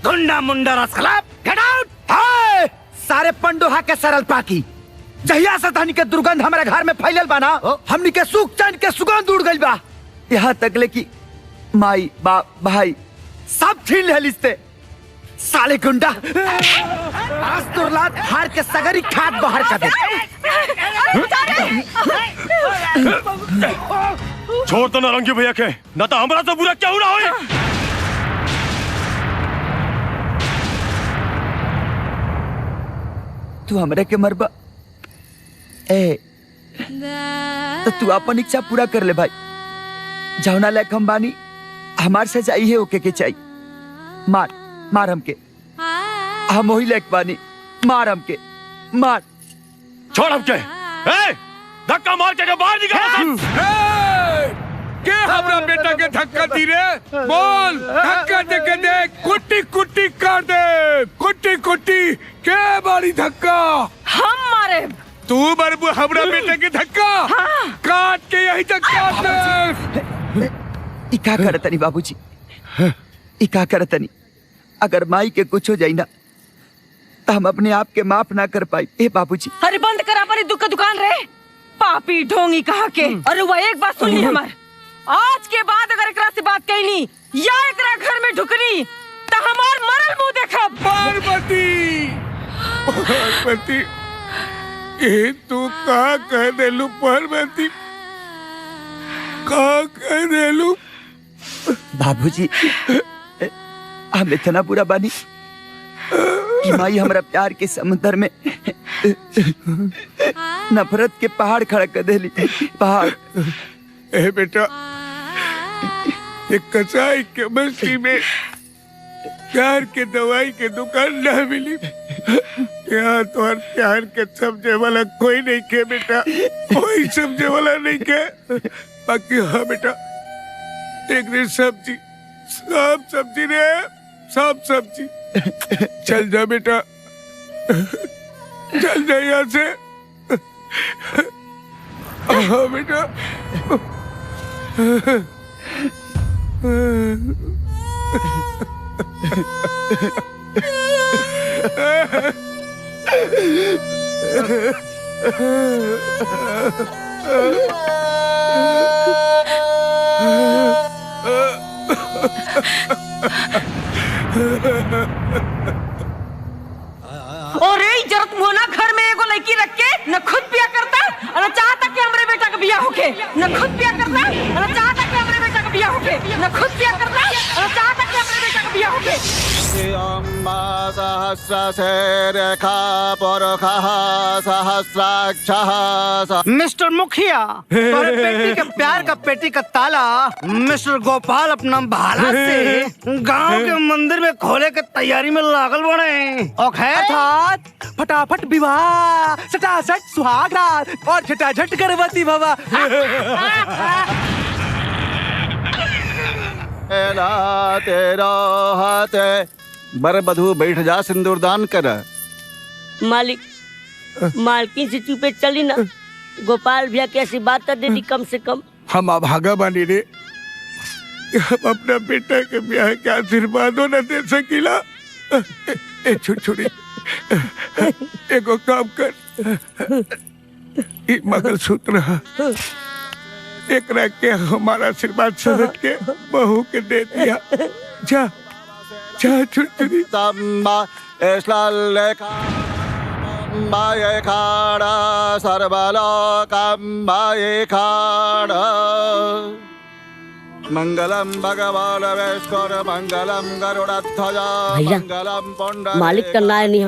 गुंडा मुंडा रसखलाप, गेट आउट। हाय सारे पंडोहा के सरल पाकी, जहिया से तहनी के दुर्गंध हमारे घर में फैलल बा ना, हमनी के सुख चैन के सुगंध उड़ गइल बा। यहाँ तक ले कि माई बाप भाई सब छीन ले लिस्ते। साले गुंडा आज तुरलात हार के सगरी खाद बाहर कर दे। छोड़ तो नारंगी भैया के, न तो हमरा से बुरा क्या हो रहा होई। तू हमरे के मरबा ए तो तू अपन इच्छा पूरा कर ले भाई। जौना लायक हम बानी, हमार से चाहिए ओके के चाहिए। मार मार हमके, हम वही लायक बानी, मार हमके, मार। छोड़ हमके। धक्का मार के बाहर निकाल। के हमरा बेटा के धक्का दी रे? बोल, धक्का दे के देख, कुट्टी कुट्टी कर दे, कुट्टी कुट्टी। के बारी धक्का? हम मारे। तू बरबू हमरा बेटे के धक्का? काट के यही तक काट दे। इका करतनी बाबूजी, इका करतनी। अगर माई के कुछ हो जाई ना, तो हम अपने आप के माफ ना कर पाई। ए बाबूजी। अरे बंद करा पर दुख दुकान रे, पापी ढोंगी कहा के। अरे वो एक बात सुनी हमार, आज के बाद अगर एकरा से बात कैली या एकरा घर में ढुकनी, तो हमार मरल मुंह देखब। पार्वती, पार्वती, ये तू का कह देलू? पार्वती का कह देलू? बाबूजी हम इतना बुरा बानी कि माई हमारा प्यार के समुद्र में नफरत के पहाड़ खड़ा कर देली। पहाड़। ए बेटा, एक कसाई के बस्ती में प्यार के दवाई के दुकान न मिली। यहाँ तो हर प्यार के समझे वाला कोई नहीं के बेटा, कोई समझे वाला नहीं के। बाकी हाँ बेटा, एक ने सब्जी, सब सब्जी रे, सब सब्जी। चल जा बेटा, चल जा यहाँ से। हाँ बेटा। और इज्जत मोना घर में एगो लड़की रख के न खुद बिया करता और न चाहता कि हमरे बेटा का बिया होके। न खुद बिया करता और न चाहता कि हमरे बेटा का बिया होके। न खुद बिया करता और न चाहता कि हमरे बेटा का बिया होके। अम्मा सहस्रशेरेखा पुरुषः सहस्राक्षः। मिस्टर मुखिया, तुम्हारे बेटी के प्यार का पेटी का ताला मिस्टर गोपाल अपना भाला से गांव के मंदिर में खोले के तैयारी में लागल बने। ओके, अर्थात फटाफट विवाह, सटासट सुहागरात और झटाझट गर्भवती भवा। तेरा हाथ बर बधू बैठ जा, सिंदूरदान कर। मालिक, मालकिन से चुपे चली ना, गोपाल भैया की ऐसी बात कर देती कम से कम। हम अभागा बानी रे, हम अपना बेटा के ब्याह के आशीर्वादों न दे सकीला। ए छोड़ी, एगो काम कर, ई मंगलसूत्र एकरा के हमारा आशीर्वाद समझ के बहू के दे दिया। जा जा छुटरी। तम्बा एस्लालेका बाये खाड़ा सर्वलोकम्बाये खाड़ा। मंगलम भगवान वैष्णव मंगलम गरुड़ध्वज भैया, मंगलम पुंडरीकाक्ष। मालिक करना है नहीं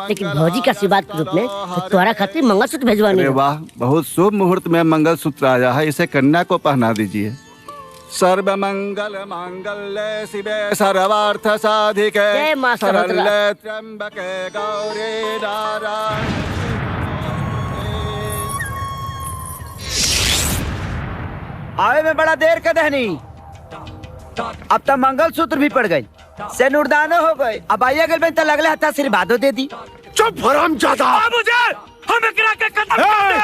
लेकिन भौजी का आशीर्वाद के रूप में तुम्हारा खातिर मंगलसूत्र भेजवानी अरे है। वाह, बहुत शुभ मुहूर्त में मंगलसूत्र आया है, इसे कन्या को पहना दीजिए। सर्व मंगल मांगल्ये शिवे सर्वार्थ साधिके जय मां सरस्वती। शरण्ये त्र्यंबके गौरी नारायणी। आवे में बड़ा देर का दहनी, अब तो मंगलसूत्र भी पड़ गई, सेनुरदानो हो गए, अब आइए गल तो लगले हथा आशीर्वादो दे दी। चुप हरामजादा, मुझे हमें गिरा के खत्म कर दे।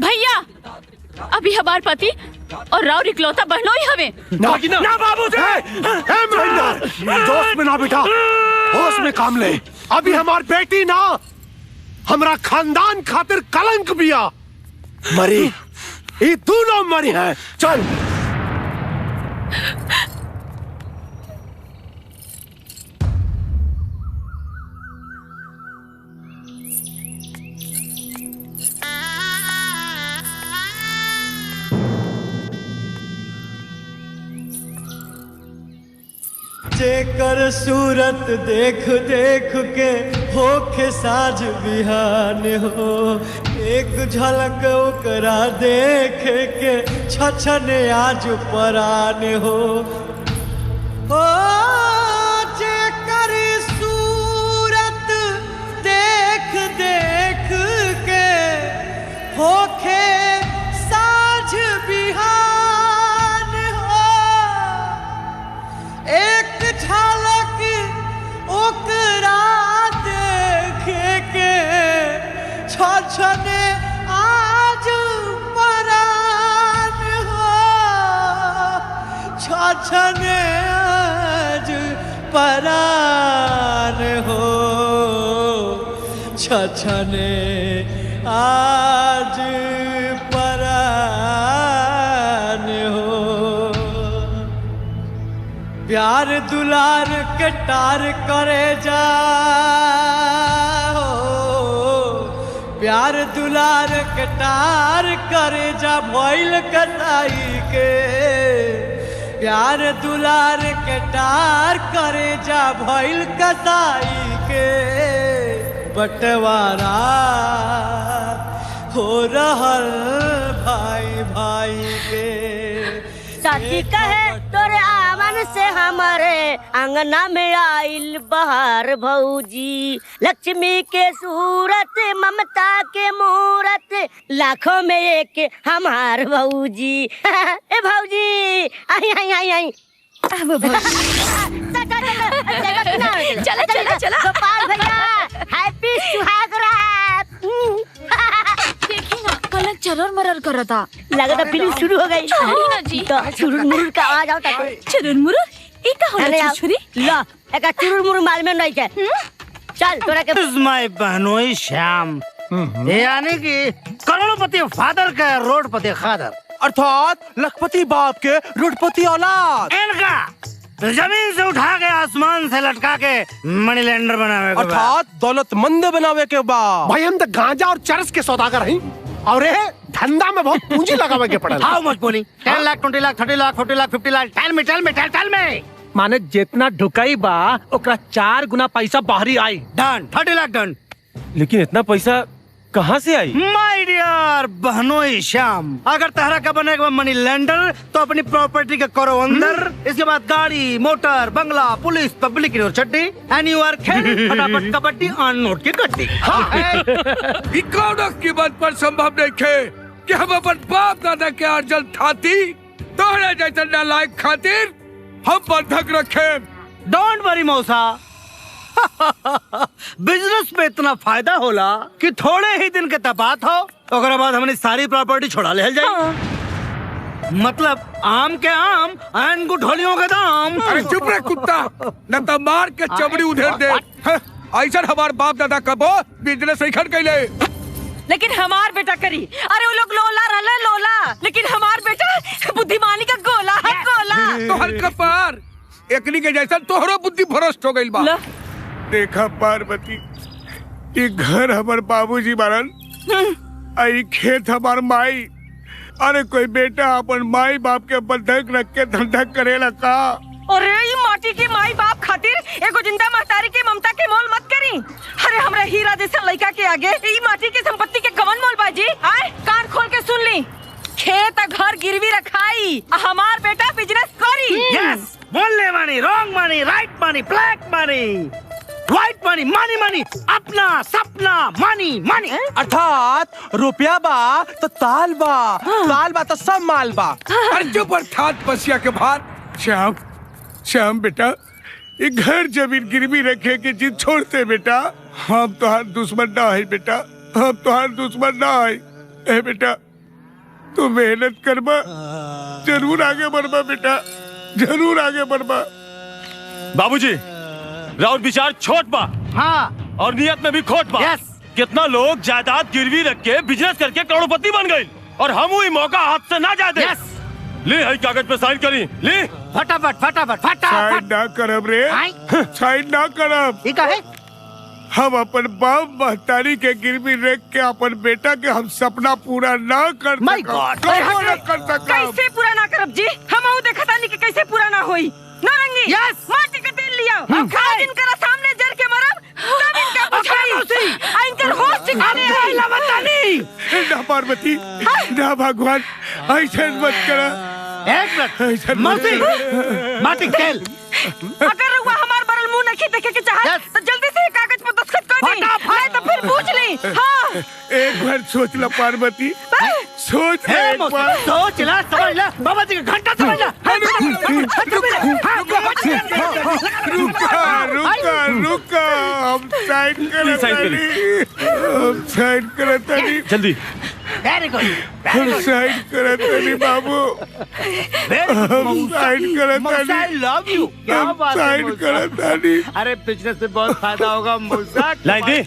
भैया अभी हमार पति और राव इकलौता बहनों ही हमें ना बाबूजी। महेंद्र, जोश में ना बेटा, होश में काम ले। अभी हमार बेटी ना, हमारा खानदान खातिर कलंक बिया मरी, ये दोनों मरी है। चल जेकर सूरत देख देख के होखे साझ बिहान हो, एक झलक ओकरा देख के छछन आज परान हो। ओ जेकर सूरत देख देख के होखे साझ बिहान हो, एक झलक ओकरा देखे के छछने आज परान हो, छछने आज परान हो, छछने आज परान हो। प्यार दुलार के टार करे जा हो, प्यार दुलार के टार करे जा भइल कसाई के, प्यार दुलार के टार करे जा भइल कसाई के। बंटवारा हो रहल भाई भाई के। साथी कहे तोरे आवन से हमारे अंगना में आइल बहार भौजी, लक्ष्मी के सूरत ममता के मूरत, लाखों में एक हमार भौजी। ए भौजी आई आई आई आई। चला चला चला। गोपाल भैया हैप्पी सुहाग रात। देखी ना पलक चरर मरर कर था, लगा फिल्म शुरू हो गई। छोड़ी ना जी। तो चुरुर मुरुर का आवाज आवता है। चरर मुरर एक का होला छुरी ला एक चुरुर मुरुर माल में नहीं है। चल तोरा के माय बहनोई श्याम, यानी कि करोड़पति फादर का रोडपति खादर, अर्थात लखपति बाप के रोडपति औलाद। इनका जमीन से उठा के आसमान से लटका के मनी लैंडर बनावे के अर्थात दौलतमंद बनावे के बाद। भाई हम तो गांजा और चरस के सौदागर हैं और ये धंधा में बहुत पूंजी लगावे के पड़ेगा। हाउ मच बोली? 10 लाख 20 लाख 30 लाख 40 लाख 50 लाख। टेल में माने जितना ढुकाई बा ओकरा 4 गुना पैसा बाहरी आई। डन 30 लाख डन। लेकिन इतना पैसा कहाँ से आई? माय डियर बहनोई श्याम, अगर तहरा का बनेगा मनी लैंडर तो अपनी प्रॉपर्टी के करो अंदर, इसके बाद गाड़ी मोटर बंगला police public university and you are खेल फटाफट कबड्डी ऑन नोट की गड्डी। इकोनॉमिक की बात पर संभव नहीं है कि हम अपन बाप दादा के अर्जन थाती तोहरे जैसे नालायक खातिर हम बंधक रखे। डोंट वरी मौसा, बिजनेस में इतना फायदा होला कि थोड़े ही दिन के तपात हो, ओकरा बाद हमने सारी प्रॉपर्टी छोड़ा ले जाए। मतलब आम के आम एंड गुठलियों के दाम। अरे चुप रह कुत्ता, न तो मार के चमड़ी उधेर दे। ऐसा हमार बाप दादा कबो बिजनेस नहीं खड़ कैले, लेकिन हमार बेटा करी। अरे वो लोग लोला रहले लोला, लेकिन हमार बेटा बुद्धिमानी का गोला है गोला। तोहर कपार एकनी के जैसा तोहरो बुद्धि भ्रष्ट हो गइल बा। देखा पार्वती, ये घर हमार बाबूजी बारन, आई खेत हमार माई। अरे कोई बेटा अपन माई बाप के बंधक रख के धंधा करेला का? अरे ये माटी की माई बाप खातिर एगो जिंदा महतारी की ममता के मोल मत करी। अरे हमरा हीरा जैसा लड़का के आगे ई माटी की संपत्ति के कवन मोल बाजी? आए कान खोल के सुन ली, खेत घर गिरवी रखाई, हमार बेटा बिजनेस करी। यस, बोलने मानी, रॉन्ग मानी, राइट मानी, ब्लैक मानी, व्हाइट मानी, मानी मानी, अपना सपना मानी मानी। अर्थात रुपया बा तो ताल बा, ताल बा तो सब माल बा। चुप अर्थात पसिया के भार। श्याम, श्याम बेटा, ये घर जमीन गिरवी रखे के जिद छोड़ते बेटा। हम तुहार दुश्मन ना है बेटा, हम तुहार दुश्मन ना है। ए बेटा, तू मेहनत करबा, जरूर आगे बढ़बा बेटा, जरूर आगे बढ़बा। बाबूजी, राउत विचार छोट बा। हाँ। और नियत में भी खोट बा। यस। कितना लोग जायदाद गिरवी रख के बिजनेस करके करोड़पति बन गए और हम वही मौका हाथ से ना जाते। यस। ले हई कागज पे साइन करी, ले। फटाफट फटाफट फटाफट। साइन ना करब रे, साइन ना करब। ठीक है। हम अपन बाप महतारी के गिरवी रख के अपन बेटा के हम सपना पूरा ना कर My God। कैसे पूरा ना करब जी? हम देखा तानी कि कैसे पूरा ना होई। नारंगी, यस, माटी के तेल लिया, खाद इनकरा सामने जर के मरब, तब इनका बुझाई। इनकर होश ठिकाने है। लवतानी ना पार्वती, ना भगवान, ऐसे मत करा। एक मिनट मौसी, माटी के तेल। अगर हुआ हमार बरल मुंह नहीं देखे के चाहत तो जल्दी से कागज पर दस्तखत कर दी, नहीं तो फिर पूछ ली। हाँ, एक बार सोच ला पार्वती, सोच ले एक बार। सोच ला, समझ ला, बाबा जी का घंटा समझ ला। रुका रुका रुका, हम साइन करतानी, हम साइन करतानी, जल्दी। वेरी गुड, हम साइन करतानी बाबू, हम साइन करतानी। I love you. क्या बात है साइन करतानी। अरे बिजनेस से बहुत फायदा होगा मूसा। लाइन दे।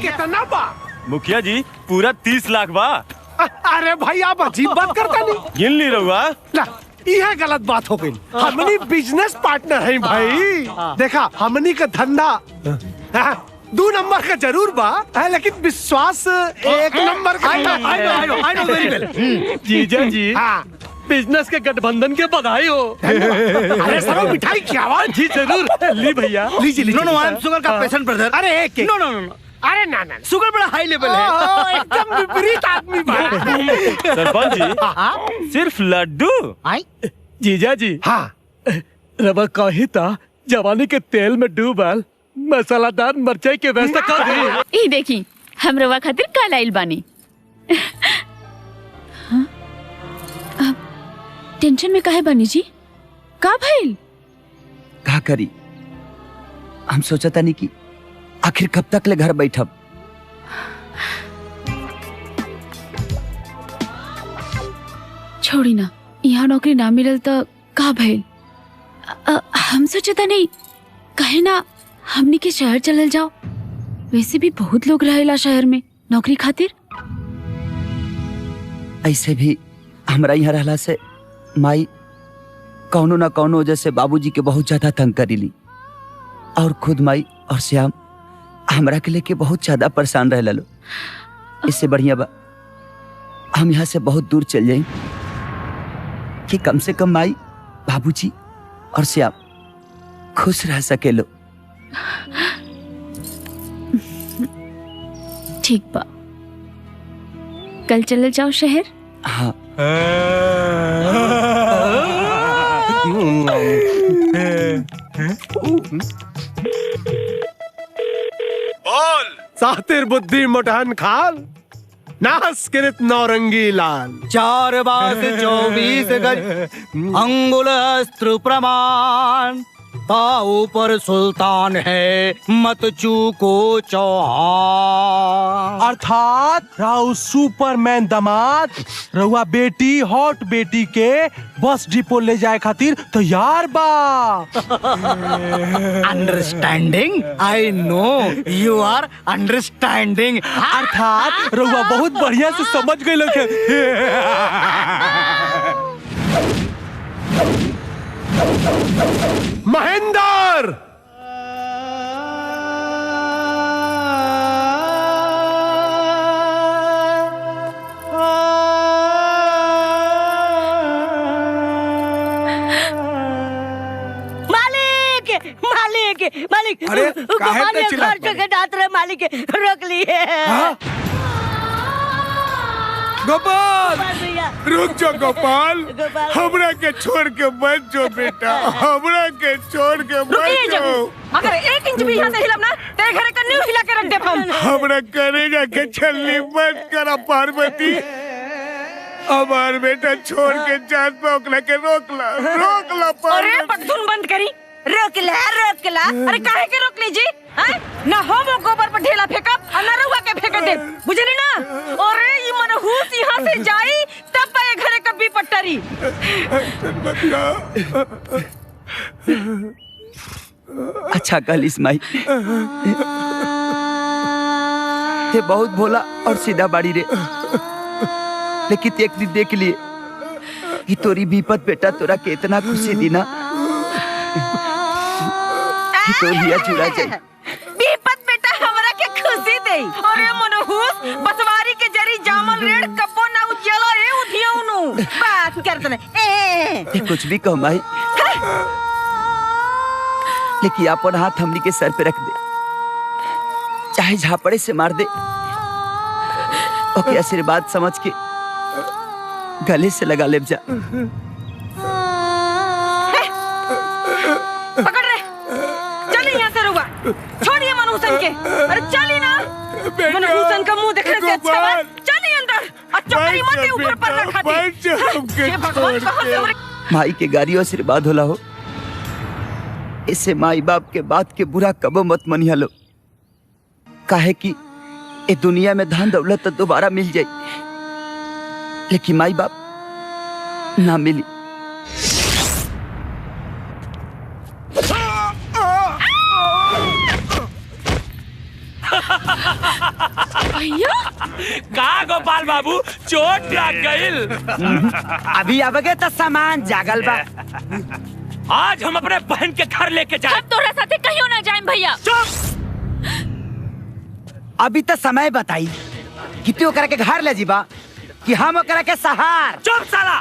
कितना बा? मुखिया जी, पूरा 30 लाख बा। अरे भाई, आप अजीब बात करता नहीं। गिन ली रहुआ। यह गलत बात हो गई। हमनी बिजनेस पार्टनर हैं भाई। देखा, हमनी का धंधा 2 नंबर का जरूर बा, लेकिन विश्वास 1 नंबर का। I know very well। जीजा जी, बिजनेस के गठबंधन के बधाई हो। अरे सब मिठाई की आवाज। जी जरूर, ली भैया, लीजिए लीजिए। नो आई एम शुगर का पेशेंट ब्रदर। अरे एक नो नो नो, अरे ना ना, शुगर बड़ा हाई लेवल है। एकदम विपरीत आदमी बा। सरपंच जी, सिर्फ लड्डू। जीजा जी, हाँ, रवा कही था जवानी के तेल में डूबल मसालादार मिर्चाई के व्यवस्था कर दी। ई देखी, हम रवा खातिर कल आइल बानी। हाँ? अब टेंशन में काहे बानी जी? का भइल? का करी, हम सोचता नहीं कि आखिर कब तक ले घर बैठब। छोड़ी ना, यहाँ नौकरी ना मिलल तो का भइल? हम सोचता नहीं, कहे ना हमनी के शहर चलल जाओ। वैसे भी बहुत लोग रहेला शहर में नौकरी खातिर। ऐसे भी हमरा यहाँ रहला से माई कौनो ना कौनो वजह से बाबूजी के बहुत ज्यादा तंग करीली, और खुद माई और श्याम हमरा के लेके बहुत ज्यादा परेशान रह लो। इससे बढ़िया बा हम यहाँ से बहुत दूर चल जाए कि कम से कम माई, बाबूजी और श्याम खुश रह सके लो। ठीक बा, कल चले जाओ शहर। हाँ। बोल सातिर बुद्धि मुठहन खाल, नास किरित नौरंगी लाल। 4 बास 24 गज अंगुल अस्त्र प्रमाण, ताऊ पर सुल्तान है मत चूको चौहान। अर्थात राव सुपरमैन दामाद रहुआ बेटी हॉट बेटी के बस डिपो ले जाए खातिर तैयार बा। Understanding, I know you are understanding. अर्थात रहुआ बहुत बढ़िया से समझ गए लोग। महेंद्र, मालिक, मालिक, मालिक मालिक अरे, काहे गोपाल पे ये चिल्लात घर के दांत रहे मालिक रोक लिए गोपाल भैया रुक जाओ गोपाल गोपाल। हमरा के छोड़ के मत जो बेटा हमरा के छोड़ के रुकिए मत जाओ जग्गू, अगर 1 इंच भी यहाँ से हिलब ना तेरे घर का नींव हिला के रख दे हम। हमरा करेगा के छल्ली मत करा पार्वती हमार बेटा छोड़ के जान पे ओकरा के रोक ला अरे पार्वती पगधुन बंद करी रोक ला अरे काहे के रोक लीजिए ना हम गोबर पर ढेला फेंकब और ना रहुआ के फेंक दे बुझली ना। अरे ये मनहूस यहाँ से जाई तब पाए घरे कभी पट्टरी। अच्छा कलिस माई ते बहुत भोला और सीधा बाड़ी रे, लेकिन एक दिन देख लिए कि तोरी विपत बेटा तोरा के इतना खुशी दी ना कि तोरिया चुरा जाई। विपत बेटा हमरा के खुशी दे। अरे मनहूस बसवारी के जरी जामल रेड़ कपो ना उजला ए उधियौनु बात करत ने ते कुछ भी कह माई, लेकिन अपन हाथ हमनी के सर पे रख दे, चाहे झापड़े से मार दे, ओके आशीर्वाद समझ के गले से लगा ले जा। पकड़ रे चल यहाँ से रुआ छोड़िए मनहूसन के। अरे चली ना मनहूसन का मुंह देखने से अच्छा है चलिए अंदर और चोरी मत ऊपर पर रखा दे। हे भगवान कहाँ से हमरे माई के गारियों आशीर्वाद होला हो, इससे माई बाप के बात के बुरा कबो मत मनिया लो, काहे कि ये दुनिया में धन दौलत तो दोबारा मिल जाई, लेकिन माई बाप ना मिली। भैया का गोपाल बाबू चोट लग गइल। अभी आबगे तो सामान जागल बा। आज हम अपने बहन के घर लेके जाए। हम तोरा साथे कहियो ना जाएं भैया। अभी तो समय बताई कि तू ओकरा के घर ले जीबा कि हम ओकरा के सहार। चुप साला।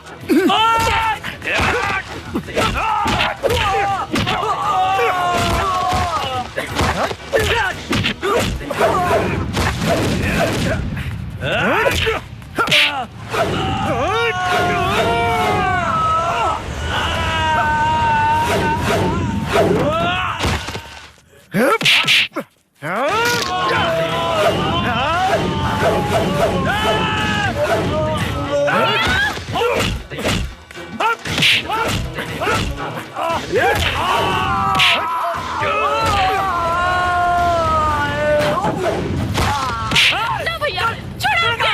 ना भैया छोड़ो के।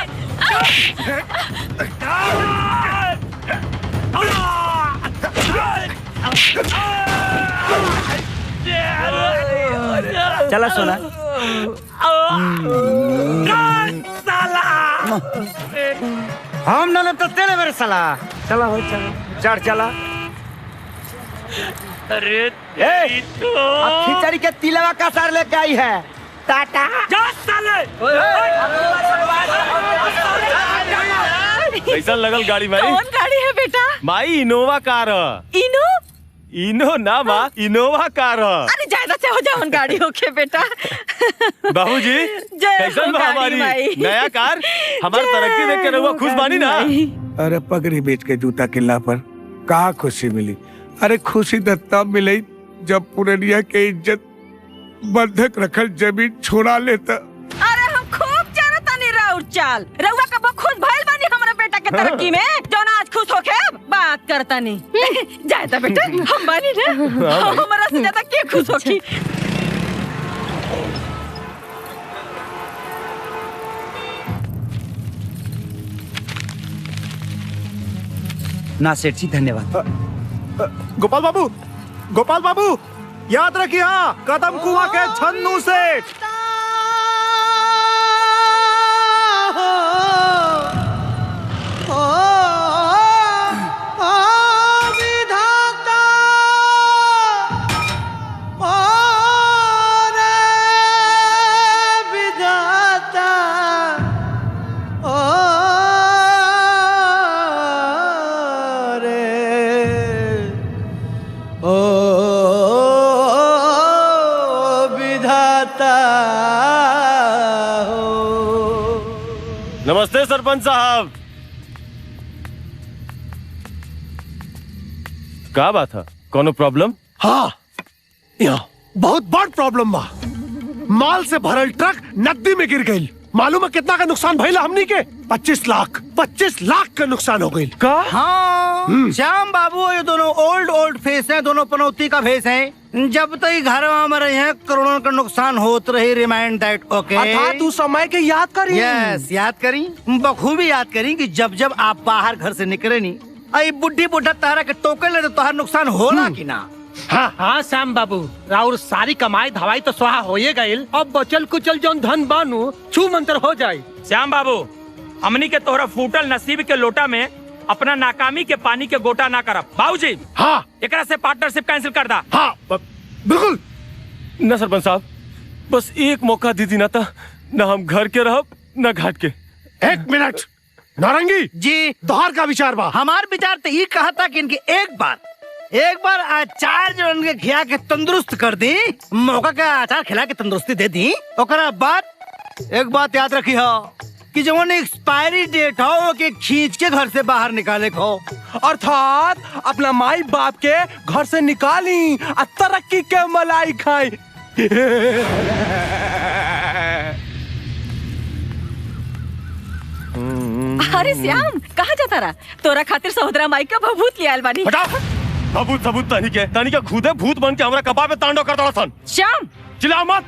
चला सोना। हम ना तो तेरे मेरे साला चला हो चला चढ़ चला। अरे खिचड़ी के तिलवा का सार लेके आई है टाटा। जा साले। कैसा लगल गाड़ी माई? कौन गाड़ी है बेटा? माई इनोवा कार। इनो इनो ना माँ इनोवा कार। अरे ज्यादा से हो जाओ गाड़ी होके बेटा। बाबूजी कैसन बा हमारी नया कार? हमारी तरक्की देख के रहुआ खुश बानी ना? अरे पगड़ी बेच के जूता किला पर कहाँ खुशी मिली? अरे खुशी तो तब मिली जब पुरनिया के इज्जत बंधक रखल जमीन छोड़ा लेता। अरे हम खूब जाना तानी राउर चाल रउआ का खुश भइल बानी हमरा बेटा के तरक्की में जो ना आज खुश होके बात करता नहीं। जायदा बेटा हम बानी ना हमरा से ज्यादा के खुश होकी। ना सेठ जी धन्यवाद। गोपाल बाबू याद रखिए कदम कुआं के छन्नू सेठ। नमस्ते सरपंच साहब। क्या बात है, कोनो प्रॉब्लम? हाँ, यहाँ बहुत बड़ प्रॉब्लम बा। माल से भरल ट्रक नदी में गिर गई। मालूम है कितना का नुकसान भइला हमनी के? 25 लाख का नुकसान हो गई। का? हाँ, श्याम बाबू ये दोनों ओल्ड फेस हैं, दोनों पनौती का फेस हैं। जब तक घर में रहे हैं करोड़ों का नुकसान होत रही। रिमाइंड दैट ओके। अर्थात तू समय के याद करी। यस, याद करी, बखूबी याद करी कि जब जब आप बाहर घर से निकले नहीं, आई बुढ़ी बुढ़ा तारा के टोके ले तो तोहर नुकसान होला कि ना? हाँ हाँ श्याम बाबू, राउर सारी कमाई धवाई तो स्वाहा होए गईल। अब बचल कुचल जौन धन बानू छू मंतर हो जाये। श्याम बाबू, हमनी के तोहरा फूटल नसीब के लोटा में अपना नाकामी के पानी के गोटा ना करब। बाबूजी, हाँ, एकरा से पार्टनरशिप कैंसिल कर दा। हाँ, बिल्कुल न सरपंच साहब, बस एक मौका दीदी ना था, न हम घर के रहब न घाट के। 1 मिनट नारंगी जी, तोहार का विचार बा? हमार विचार तो ये कहा था कि इनके एक बार अचार जो उनके खिया के तंदुरुस्त कर दी, मौका का अचार खिला के तंदुरुस्ती दे दी। ओकरा बाद एक बात याद रखी हो कि जो एक्सपायरी डेट हो वो के खींच के घर से बाहर निकाले को। अर्थात अपना माई बाप के घर से निकाली और तरक्की के मलाई खाई। अरे श्याम, कहाँ जाता रहा? तोरा खातिर सहोदरा माई का भभूत लियाल बानी। भभूत सबूत तानी के खुदे भूत बन के हमरा कपार पे तांडव करता सन। श्याम, चिल्ला मत।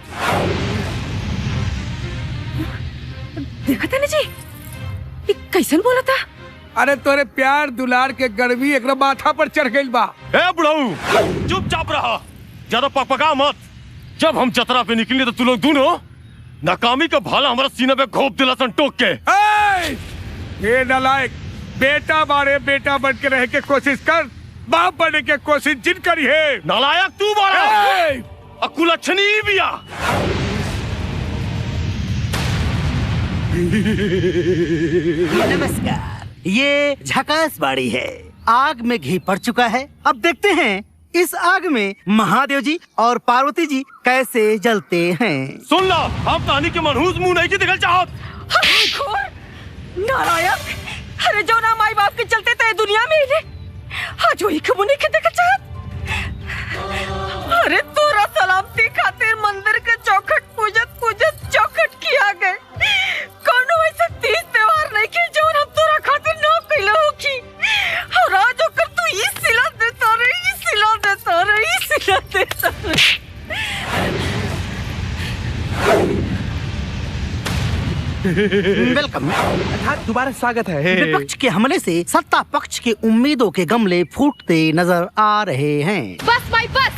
देखा था ना जी, ये कैसन बोला था? अरे तोरे प्यार दुलार के गर्मी एक माथा पर चढ़ गई बा। ए बुढ़ऊ, चुपचाप रहा, ज्यादा पकपका मत। जब हम जतरा पे निकले तो तू लोग दोनों नाकामी का भाला हमारा सीने पे घोप दिला सन टोक के। ये नालायक, बेटा बारे बेटा बन के रह के कोशिश कर, बाप बनने के कोशिश जिन करी है। नालायक तू बारा, अकुलच्छनी बिया। नमस्कार, ये झकास बाड़ी है। आग में घी पड़ चुका है। अब देखते हैं इस आग में महादेव जी और पार्वती जी कैसे जलते हैं। सुन लो, आप कहानी के मनहूस मुंह नहीं की दिखल चाहत। नारायण, अरे जो ना माई बाप के चलते थे दुनिया में इन्हें आज वही कमुनी के देखा चाहत। अरे तोरा सलामती खातिर मंदिर के चौखट पूजत चौखट किया गए। कौनो ऐसा तीज त्योहार नहीं की जो हम तोरा खातिर ना कइले हो की। और आज ओकर तू ई सिला देता रे। वेलकम। दोबारा स्वागत है। विपक्ष के हमले से सत्ता पक्ष के उम्मीदों के गमले फूटते नजर आ रहे हैं। बस भाई बस,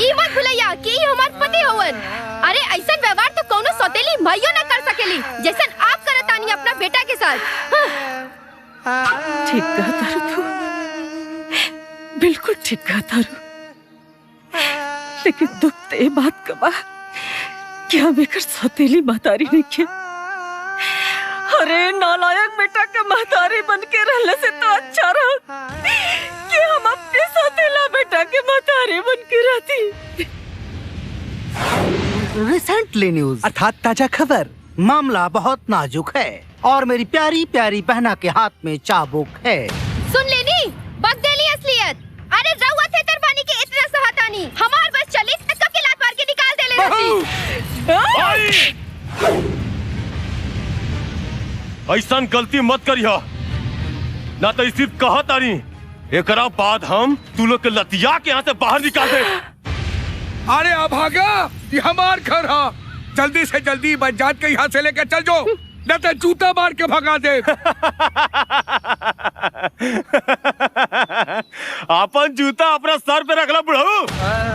ई मत भुलैया कि ई हमार पति होवन। अरे ऐसा व्यवहार तो कोनो सौतेली माइयो न कर सकेली जैसन आप करतानी अपना बेटा के साथ। ठीक कहता तू, बिल्कुल ठीक कहता रू। लेकिन दुख ते बात का बा क्या बेकर सौतेली महतारी ने किया। अरे नालायक बेटा के महतारी बन के रहने से तो अच्छा रहा कि हम अपने सौतेला बेटा के महतारी बन के रहती। रिसेंटली न्यूज अर्थात ताजा खबर, मामला बहुत नाजुक है और मेरी प्यारी प्यारी बहना के हाथ में चाबुक है। सुन लेनी, बगदेली असलियत। अरे रउआ थे तरफानी के इतना सहतानी, हमार बस चली तक के लात मार के निकाल दे ले रहती। ऐसा गलती मत करिया, ना तो सिर्फ कहा तारी। एकरा बाद हम तू लोग के लतिया के यहाँ से बाहर निकाल दे। अरे अभागा, ये हमार घर है। जल्दी से जल्दी बजात के यहाँ से लेकर चल जाओ, न तो जूता मार के भगा दे। अपन जूता अपना सर पे रखला बुढ़ऊ,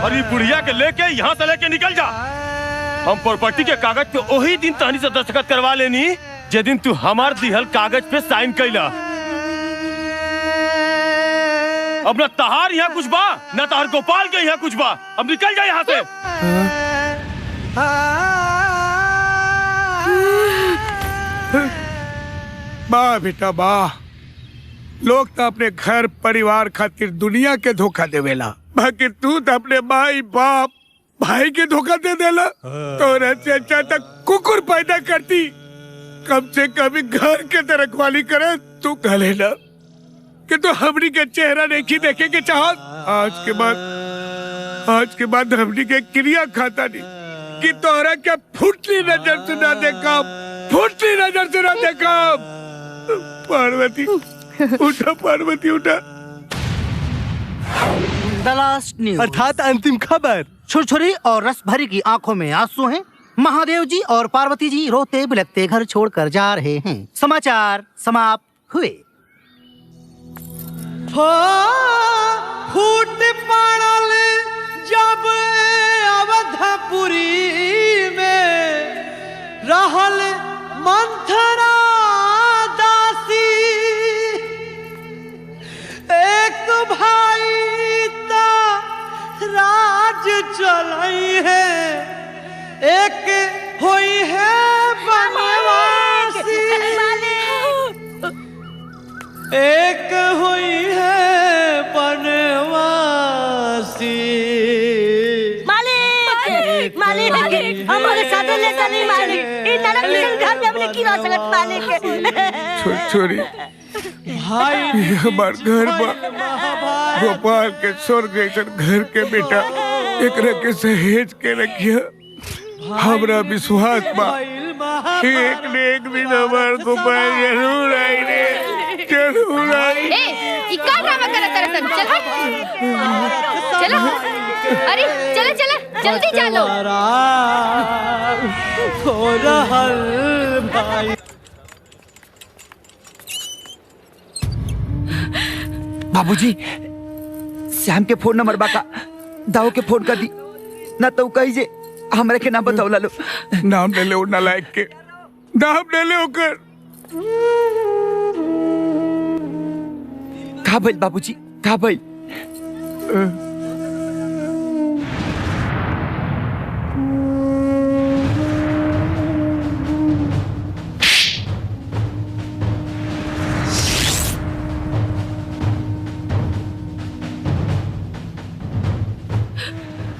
और ये बुढ़िया के लेके यहाँ से लेके निकल जा। हम प्रॉपर्टी के कागज पे वही दिन तहनी से दस्तखत करवा लेनी जे दिन तू हमार दिहल कागज पे साइन कैला। अब न तहार यहाँ कुछ बा, न तहार गोपाल के यहाँ कुछ बा। अब निकल जा यहाँ से। वाह बेटा वाह, लोग तो अपने घर परिवार खातिर दुनिया के धोखा देवेला, बाकी तू तो अपने माई बाप भाई के धोखा दे देला। तो अच्छा तक कुकुर पैदा करती कम से कम घर के रखवाली करे। तू कह लेना कि तो हमनी के चेहरा नहीं देखे के चाहत। आज के बाद हमनी के क्रिया खाता नहीं कि तोहरा क्या फुटली नजर से ना देखा, फुटली नजर से ना देखा। पार्वती उठा, पार्वती उठा। द लास्ट न्यूज अर्थात अंतिम खबर। छुरछुरी और रस भरी की आंखों में आंसू हैं। महादेव जी और पार्वती जी रोते बिलखते घर छोड़कर जा रहे हैं। समाचार समाप्त हुए। फूट पड़ल जब अवधपुरी में रहल मंथरा दासी, एक भाई ता राज चलाई है, एक हुई है बनवासी, एक हुई है बनवासी। मालिक मालिक हमारे साथ ले जाने मालिक, इन नरक निकल घर में अपने की रह सकत मालिक। छोरी भाई हमार घर गोपाल के स्वर्ग जैसन घर के बेटा एकरा के सहेज के रखिया। हमरा विश्वास बा एक न एक दिन हमार गोपाल जरूर आई रे, जरूर आई। ए इका ड्रामा करत तरसन, चल हट चलो। अरे चलो चलो जल्दी चलो। हो रहल भाई। बाबूजी श्याम के फोन नंबर बाका दाऊ के फोन कर दी ना तो कही जे हमरे के नाम बताओ लो। नाम ले लो नालायक के, नाम ले लो कर। का भइल बाबूजी, का भइल?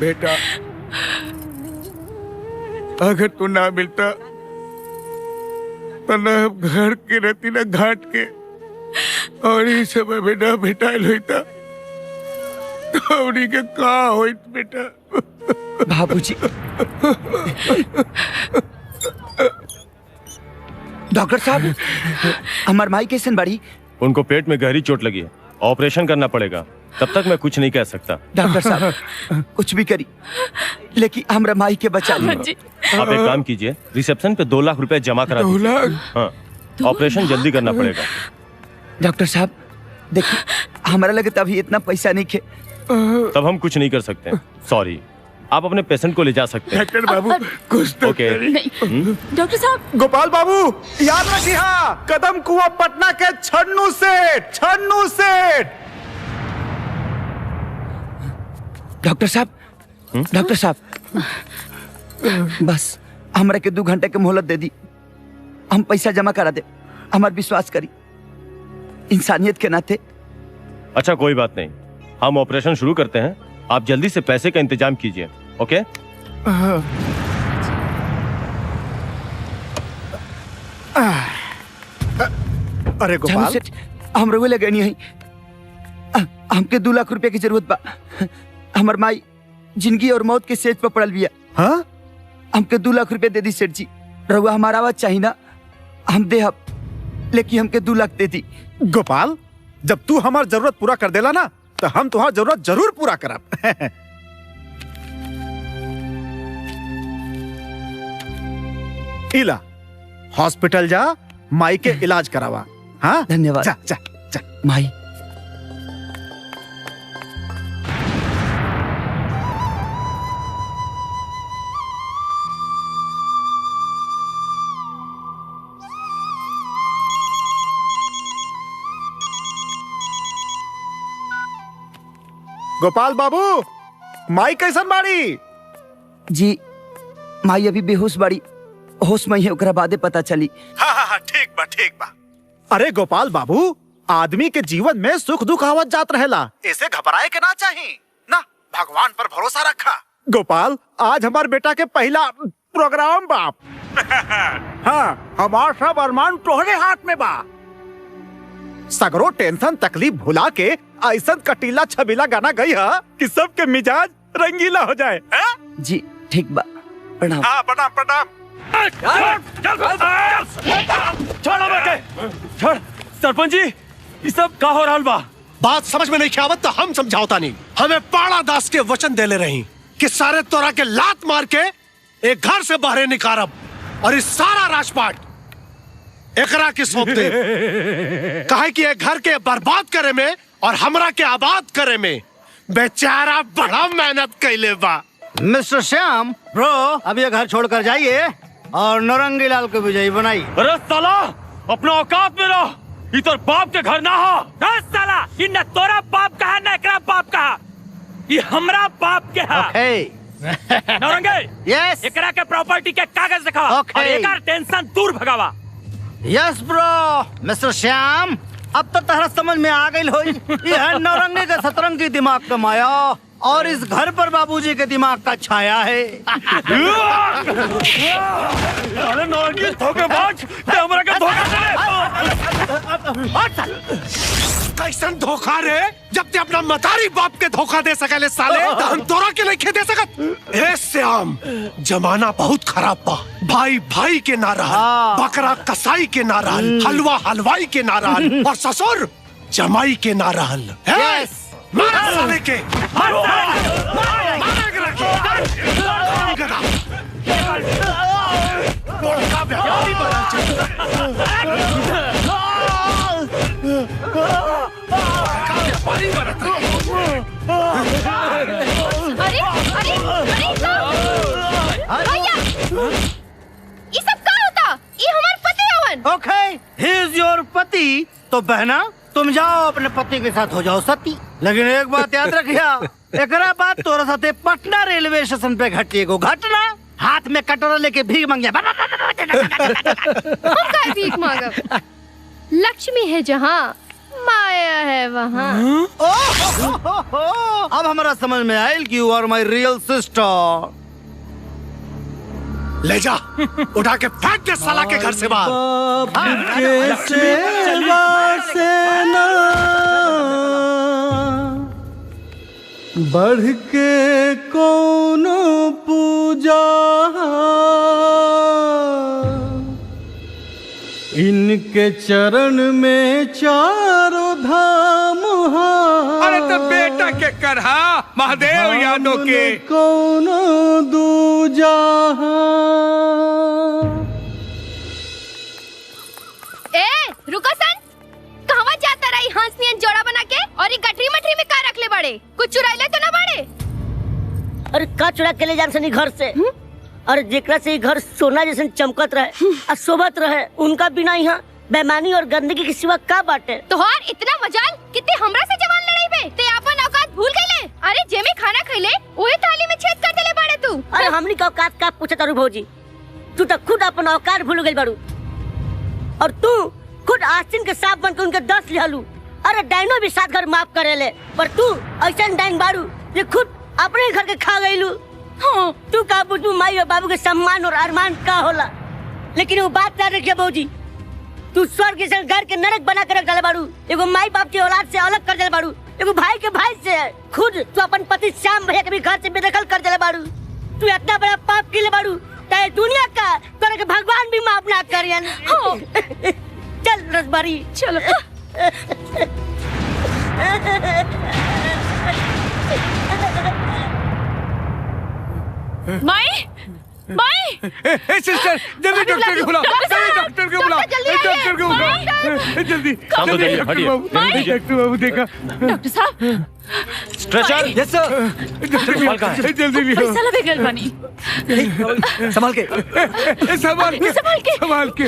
बेटा अगर तू ना मिलता तो न घर के रहती न घाट के, और इस समय में ना भेटाइल होता तो उन्हीं के का होइत बेटा। बाबूजी डॉक्टर साहब हमार माई कैसन बड़ी? उनको पेट में गहरी चोट लगी है, ऑपरेशन करना पड़ेगा। तब तक मैं कुछ नहीं कह सकता। डॉक्टर साहब कुछ भी करी लेकिन हमरा माई के बचा ली। आप एक काम कीजिए, रिसेप्शन पे 2 लाख रुपए जमा करा दीजिए। हाँ, ऑपरेशन जल्दी करना पड़ेगा। डॉक्टर साहब देखिए हमारा लगे तभी इतना पैसा नहीं खे, तब हम कुछ नहीं कर सकते। सॉरी, आप अपने पेशेंट को ले जा सकते हैं। डॉक्टर बाबू कुछ तो ओके। डॉक्टर साहब गोपाल बाबू याद रखिए, कदम कुआं पटना के छन्नू सेठ, छन्नू सेठ। डॉक्टर साहब, डॉक्टर साहब बस हमरा के 2 घंटे के मोहलत दे दी, हम पैसा जमा करा दे। हमार विश्वास करी इंसानियत के नाते। अच्छा कोई बात नहीं, हम ऑपरेशन शुरू करते हैं। आप जल्दी से पैसे का इंतजाम कीजिए। ओके? अरे गोपाल हम रोए लगे नहीं, हमके 2 लाख रुपए की जरूरत बा। हमर माई जिंदगी और मौत के सेज पर पड़ल बिया। हाँ? हमके 2 लाख रुपए दे दी सेठ जी। रहुआ हमारा आवाज चाहिए ना, हम दे हम, लेकिन हमके 2 लाख दे दी। गोपाल जब तू हमार जरूरत पूरा कर देला ना तो हम तुम्हार जरूरत जरूर पूरा करब। इला हॉस्पिटल जा, माई के इलाज करावा। हाँ धन्यवाद। जा जा जा माई। गोपाल बाबू माई कैसन बाड़ी? जी माई अभी बेहोश बाड़ी, होश में ही ओकरा बादे पता चली। हाँ ठीक बा, ठीक बा। अरे गोपाल बाबू आदमी के जीवन में सुख दुख आवत जात रहेला, ऐसे घबराए के ना चाहिए ना, भगवान पर भरोसा रखा। गोपाल आज हमार बेटा के पहला प्रोग्राम बाप। हाँ, हमार सब अरमान तोहरे हाथ में बा। सगरो टेंशन तकलीफ भुला के ऐसा कटीला छबीला गाना गई है कि सबके मिजाज रंगीला हो जाए। जी ठीक बा, प्रणाम। हाँ प्रणाम प्रणाम। छोड़ो बेटे, छोड़। सरपंच जी, ये सब का हो रहा बा? बात समझ में नहीं आवत तो हम समझाओता नहीं। हमें पाड़ा दास के वचन देले रही कि सारे तोरा के लात मार के एक घर से बाहर निकारब और इस सारा राजपाट एकरा के सौंप दे। कहे कि एक घर के बर्बाद करे में और हमरा के आबाद करे में बेचारा बड़ा मेहनत कैले बा। मिस्टर श्याम ब्रो, अब ये घर छोड़कर जाइए और नौरंगी लाल को विजयी बनाइए। अरे साला, अपना औकात में रहो। ये तो बाप के घर ना हो। साला, ये न तोरा बाप का है न एकरा बाप का, ये हमरा बाप के है। नौरंगी, यस, एकरा के प्रॉपर्टी के कागज दिखावा और एकर टेंशन दूर भगावा। Yes bro. मिस्टर श्याम, अब तो तहरा समझ में आ गई होई ये है नौरंगी के सतरंगी दिमाग का माया और इस घर पर बाबूजी के दिमाग का छाया है। अरे नौरंगी धोखेबाज, हमरा के धोखा कैसन धोखा रे? जब ते अपना मतारी बाप के धोखा दे सकले साले, तो हम तोरा के नहीं दे सकत। ए श्याम, जमाना बहुत खराब बा। भाई भाई के ना रहल, बकरा कसाई के ना रहल, हलवा हलवाई के ना रहल और ससुर जमाई के ना रहल। यस, मार साले के। अरे अरे भैया, ये सब क्या होता? ये हमारे पति हवन। ओके, ही इज योर पति। तो बहना, तुम जाओ अपने पति के साथ हो जाओ सती। लेकिन एक बात याद रखिया, एकरा बाद तोरा साथे पटना रेलवे स्टेशन पे घटी एगो घटना। हाथ में कटोरा लेके भीख मांगे। हम का भीख मांगब? लक्ष्मी है जहाँ, माया है वहाँ। अब हमारा समझ में आयल कि you are my real sister. ले जा, उठा के फेंक दे साला के घर से बाहर। बढ़ के कौन पूजा इनके चरण में चारों धाम। अरे तो बेटा के करहा महादेव यादव के कौन दूजा। ए रुको सन, कहवा जाता रही हंसनियन जोड़ा बना के? और ये गठरी मठरी में का रख ले बड़े? कुछ चुराइले तो ना बड़े? अरे का चुरा के ले जान सनी घर से? और जेकरा से घर सोना जैसे चमकत रहे और शोभत रहे, उनका बिना यहाँ बेईमानी और गंदगी के सिवा का बाटे? तोहार इतना मजाल कितने हमरा से जवान लड़ाई बे? ते अपन औकात भूल गईले? अरे जे में खाना खइले ओए थाली में छेद कर देले बाड़े तू। अरे हमनी का औकात का पूछत तारू भौजी? तू तो खुद अपन औकात भूल गई बाड़ू। और तू खुद आस्तीन के सांप बन के उनके 10 लिहलू। अरे डाइनो भी 7 घर माफ करेले, पर तू ऐसा डाइन बाड़ू जे खुद अपने घर के खा गईलू। हाँ, तू का बुझू माई और बाबू के सम्मान और अरमान का होला। लेकिन वो बात याद रखिए भौजी, तू स्वर्ग से घर के नरक बना कर रख डाले बाड़ू। एगो माई बाप की औलाद से अलग कर देले बाड़ू, एगो भाई के भाई से। खुद तू अपन पति श्याम भैया के भी घर से बेदखल कर देले बाड़ू। तू इतना बड़ा पाप के ले बाड़ू, ताए दुनिया का तोरा के भगवान भी माफ ना करियन। चल रसबारी, चलो। माई, माई, सिस्टर, जल्दी डॉक्टर को बुलाओ, जल्दी डॉक्टर को बुलाओ, डॉक्टर को बुलाओ, जल्दी, जल्दी डॉक्टर बाबू देखा। डॉक्टर साहब, स्ट्रेचर। यस सर। जल्दी लियो। पैसा लगे गल बनी। संभाल के, संभाल के, संभाल के।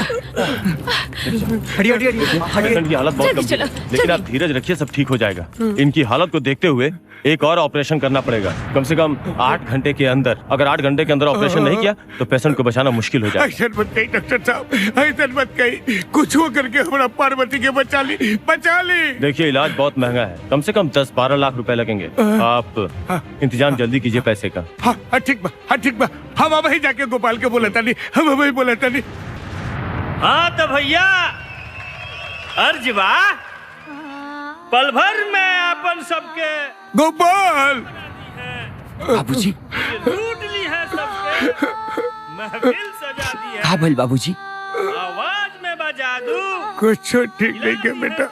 हटिए हटिए पेशेंट की हालत बहुत गंभीर है, लेकिन आप धीरज रखिए, सब ठीक हो जाएगा। इनकी हालत को देखते हुए एक और ऑपरेशन करना पड़ेगा। कम से कम 8 घंटे के अंदर। अगर 8 घंटे के अंदर ऑपरेशन नहीं किया गया तो पेशेंट को बचाना मुश्किल हो जाएगा। ऐसा मत कही डॉक्टर साहब, ऐसा मत कही। कुछ हो करके हमारा पार्वती के बचा ली। देखिए इलाज बहुत महंगा है, कम से कम 10-12 लाख रुपए लगेंगे। आप इंतजाम जल्दी कीजिए पैसे का। हाँ ठीक बा। हम अब ही जाके गोपाल के बोला था नहीं, हम अब ही बोला था नहीं। हाँ तो भैया अर्जवा पल भर में अपन सबके गोपाल बाबूजी लूट ली है सबके, महफिल सजा दी है। हाँ भइल बाबूजी, आवाज में बजा दूं। कुछ ठीक नहीं के बेटा,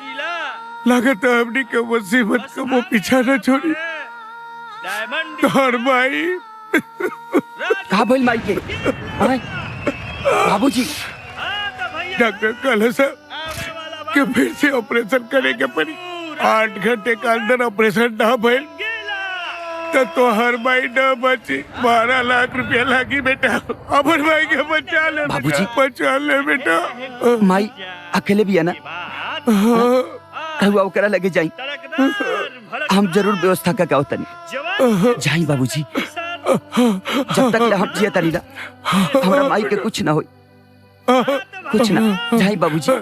लागत है हमने के मुसीबत को वो पीछा न छोड़ी। तोहर भाई कहाँ भइल माई के? बाबूजी डॉक्टर कल साहब कि फिर से ऑपरेशन करेंगे पड़ी। 8 घंटे का अंदर ऑपरेशन ना भइल तो हर भाई न बची। 12 लाख रुपया लागी बेटा। अमर भाई के बचा ले बाबूजी, बचा ले बेटा। माई अकेले भी है ना? ओकरा लगे जाई, हम जरूर व्यवस्था का क्या तनी जाई बाबूजी। जब तक हम जिया तनी ना हमारा माई के कुछ ना हो, कुछ ना। जाई बाबूजी।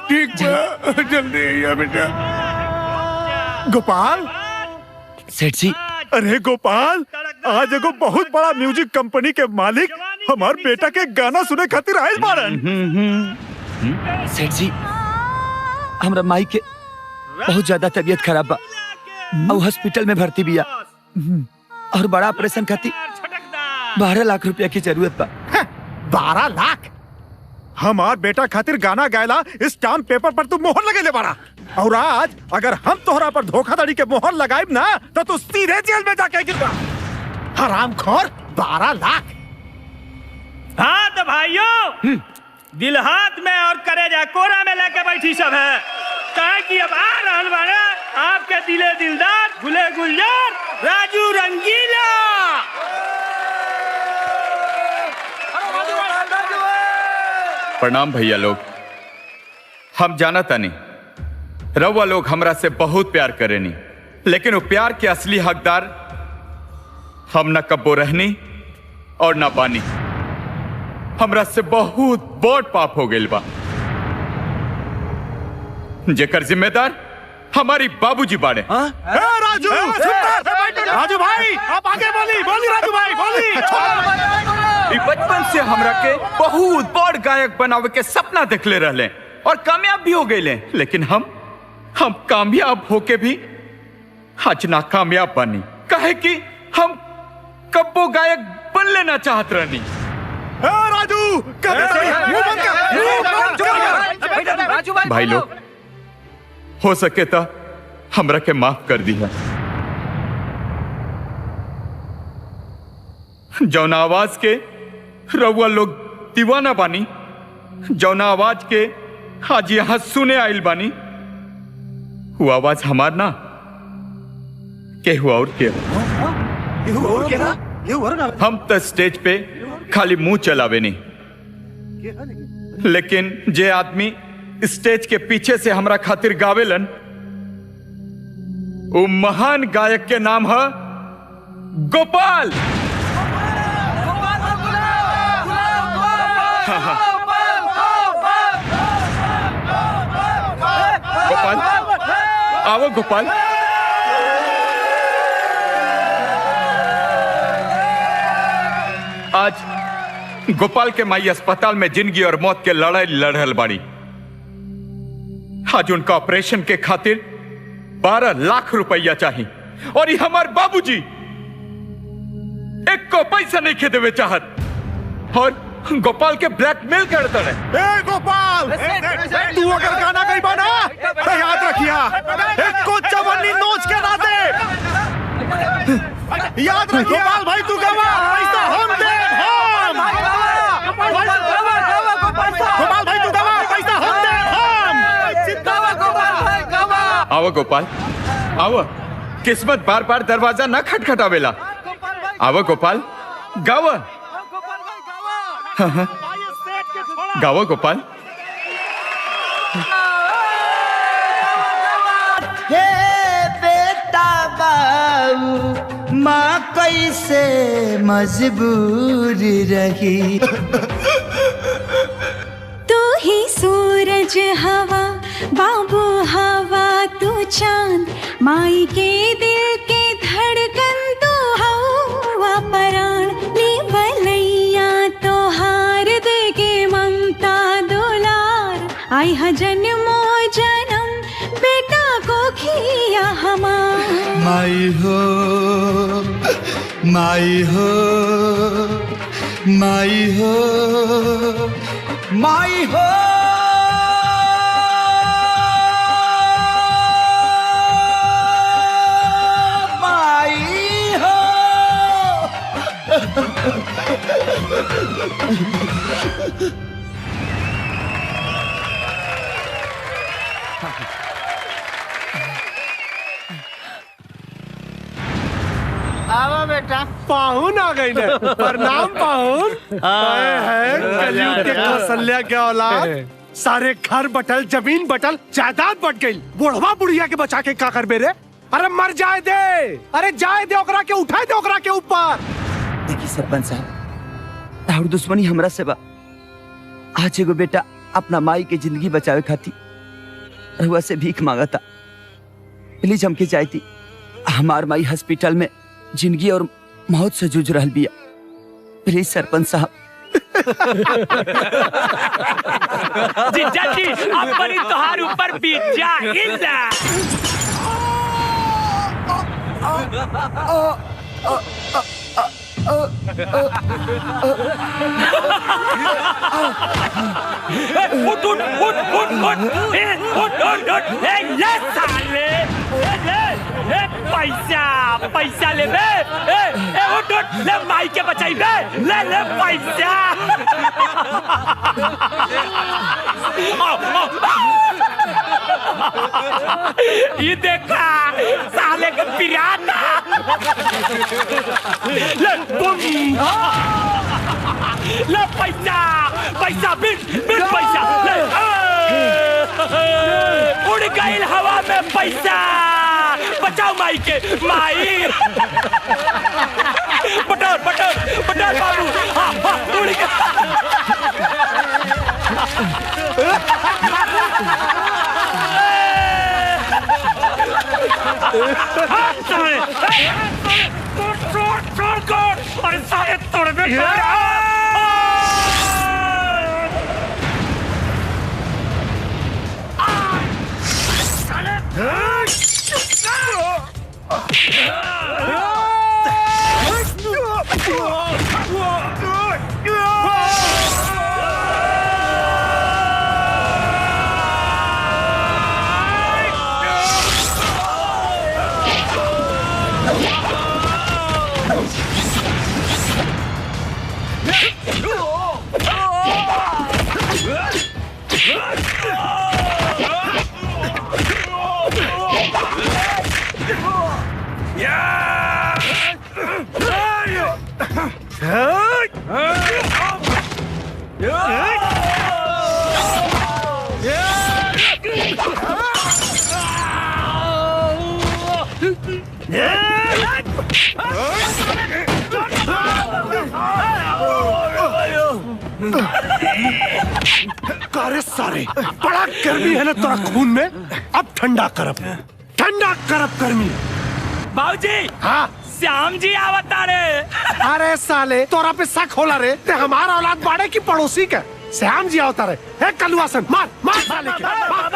ठीक बा, जल्दी आइए बेटा। गोपाल सेठ जी। अरे गोपाल, आज एगो बहुत बड़ा म्यूजिक कंपनी के मालिक हमार बेटा के गाना सुने खातिर आयल बारन। सेठ जी हमरा माई के बहुत ज्यादा तबीयत खराब बा और हॉस्पिटल में भर्ती बिया और बड़ा ऑपरेशन खातिर 12 लाख रुपया की जरूरत बा। 12 लाख? हमार बेटा खातिर गाना गायला स्टाम्प पेपर पर तू मोहर लगे ले बारा, और आज अगर हम तोहरा पर धोखाधड़ी के मोहर लगाइब ना तो तू सीधे जेल में जाके गिरबा। हरामखोर, 12 लाख। हाँ तो भाइयों, दिल हाथ में और करेजा कोरा में लेके बैठी सब है, ताकि अब आ रहल बारे आपके दिले दिलदार गुले गुलजार राजू रंगीला। प्रणाम भैया लोग। हम जाना तानी रउआ लोग हमरा से बहुत प्यार करेनी, लेकिन वो प्यार के असली हकदार हम न कब्बो रहनी और न बानी। हमरा से बहुत बड़ पाप हो गइल बा, जेकर जिम्मेदार हमारी बाबूजी बाड़े। राजू राजू भाई आप आगे बोली राजू भाई बोली। बचपन से हमरा के बहुत बड़ गायक बनावे के सपना देखले रहले और कामयाब भी हो गए, लेकिन हम कामयाब होके भी आज नाकामयाब बनी। काहे कि हम कब्बो गायक बन लेना चाहत रहनी। राजू भाई लोग, हो सके तो हमरा के माफ कर दिया। जौना आवाज के रउआ लोग दीवाना बानी, जौना आवाज के आज यहाँ सुने आइल बानी, वो आवाज हमार ना केहू और के। हम तो स्टेज पे खाली मुंह चलावे नहीं, लेकिन जे आदमी स्टेज के पीछे से हमरा खातिर गावेलन, वो महान गायक के नाम है गोपाल। गोपाल आओ गोपाल। आज गोपाल के माई अस्पताल में जिंदगी और मौत के लड़ाई लड़ल बाड़ी। आज उनका ऑपरेशन के खातिर 12 लाख रुपया चाहिए, और ये हमारे बाबूजी एक को पैसा नहीं खे देवे चाहत, और गोपाल के ब्लैकमेल करता है। गोपाल तू अगर गाना गई बना तो याद रखिया एक को चवन्नी नोच के ना दे। याद रखिए गोपाल भाई, तू गवा पैसा हम दे। गोपाल भाई तू गवा पैसा हम दे। आओ गोपाल आओ, किस्मत बार बार दरवाजा ना खटखटावेला। आओ गोपाल गावा। गावा गोपाल। हे बेटा बाऊ माँ कैसे मजबूर रही। तू ही सूरज हवा बाबू हवा तू चांद, माई के दिल के धड़कन तू हवा पराण, नी बलैया तो हार दे के ममता दुलार, आई हा जन्मो जन्म बेटा को खिया हमार। माई हो माई हो माई हो माई हो माई हो। आवा बेटा, पाहुन आ गई ने। प्रणाम पाहुन। कलयुग के कौशल्या के औलाद, सारे घर बटल, जमीन बटल, जायदाद बट गई। बुढ़वा बुढ़िया के बचा के का करबे रे? अरे मर जाए दे, अरे जाए दे ओकरा के, उठाए दे ओकरा के ऊपर। देखिए सरपंच साहब, और दुश्मनी हमरा से बा। आज एगो बेटा अपना माई के जिंदगी बचावे खातिर रहुआ से भीख मांगा था। प्लीज हमके चाहती, हमार माई हॉस्पिटल में जिंदगी और मौत से जूझ रहा बिया। प्लीज सरपंच साहब। जीजा जी अपनी तोहार ऊपर बीत जा इंदा। उठ उठ उठ उठ उठ उठ उठ ये साले पैसा पैसा ले बे उठ उठ ले माई के बचाई बे ले ले पैसा। ये देखा साले के पिराना ले बुम ले पैसा पैसा बिन बिन पैसा ले उड़ गई हवा में पैसा। बचाओ माई के माई पटोर पटोर पटोर बाबू। हाँ हाँ उड़ गया। अरे सारे तोड़ दे। कारे सारे बड़ा गर्मी है ना तोरा खून में। अब ठंडा करब गर्मी। बाबूजी हाँ श्याम जी आवता रे। अरे साले तोरा पे शक होला रे, ते हमारा औलाद बाड़े की पड़ोसी के। श्याम जी आवता रे। एक कलुआसन मार मार साले के मार।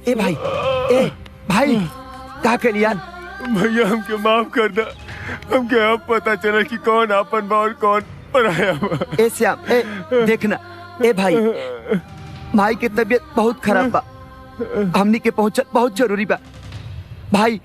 ए भाई का करिया? भैया हमके माफ कर दे। हमके अब पता चला कि कौन आपन बा और कौन पराया बा। ए श्याम देखना। ए भाई माई के तबीयत बहुत खराब बा, हमनी के पहुंचल बहुत जरूरी बा। भाई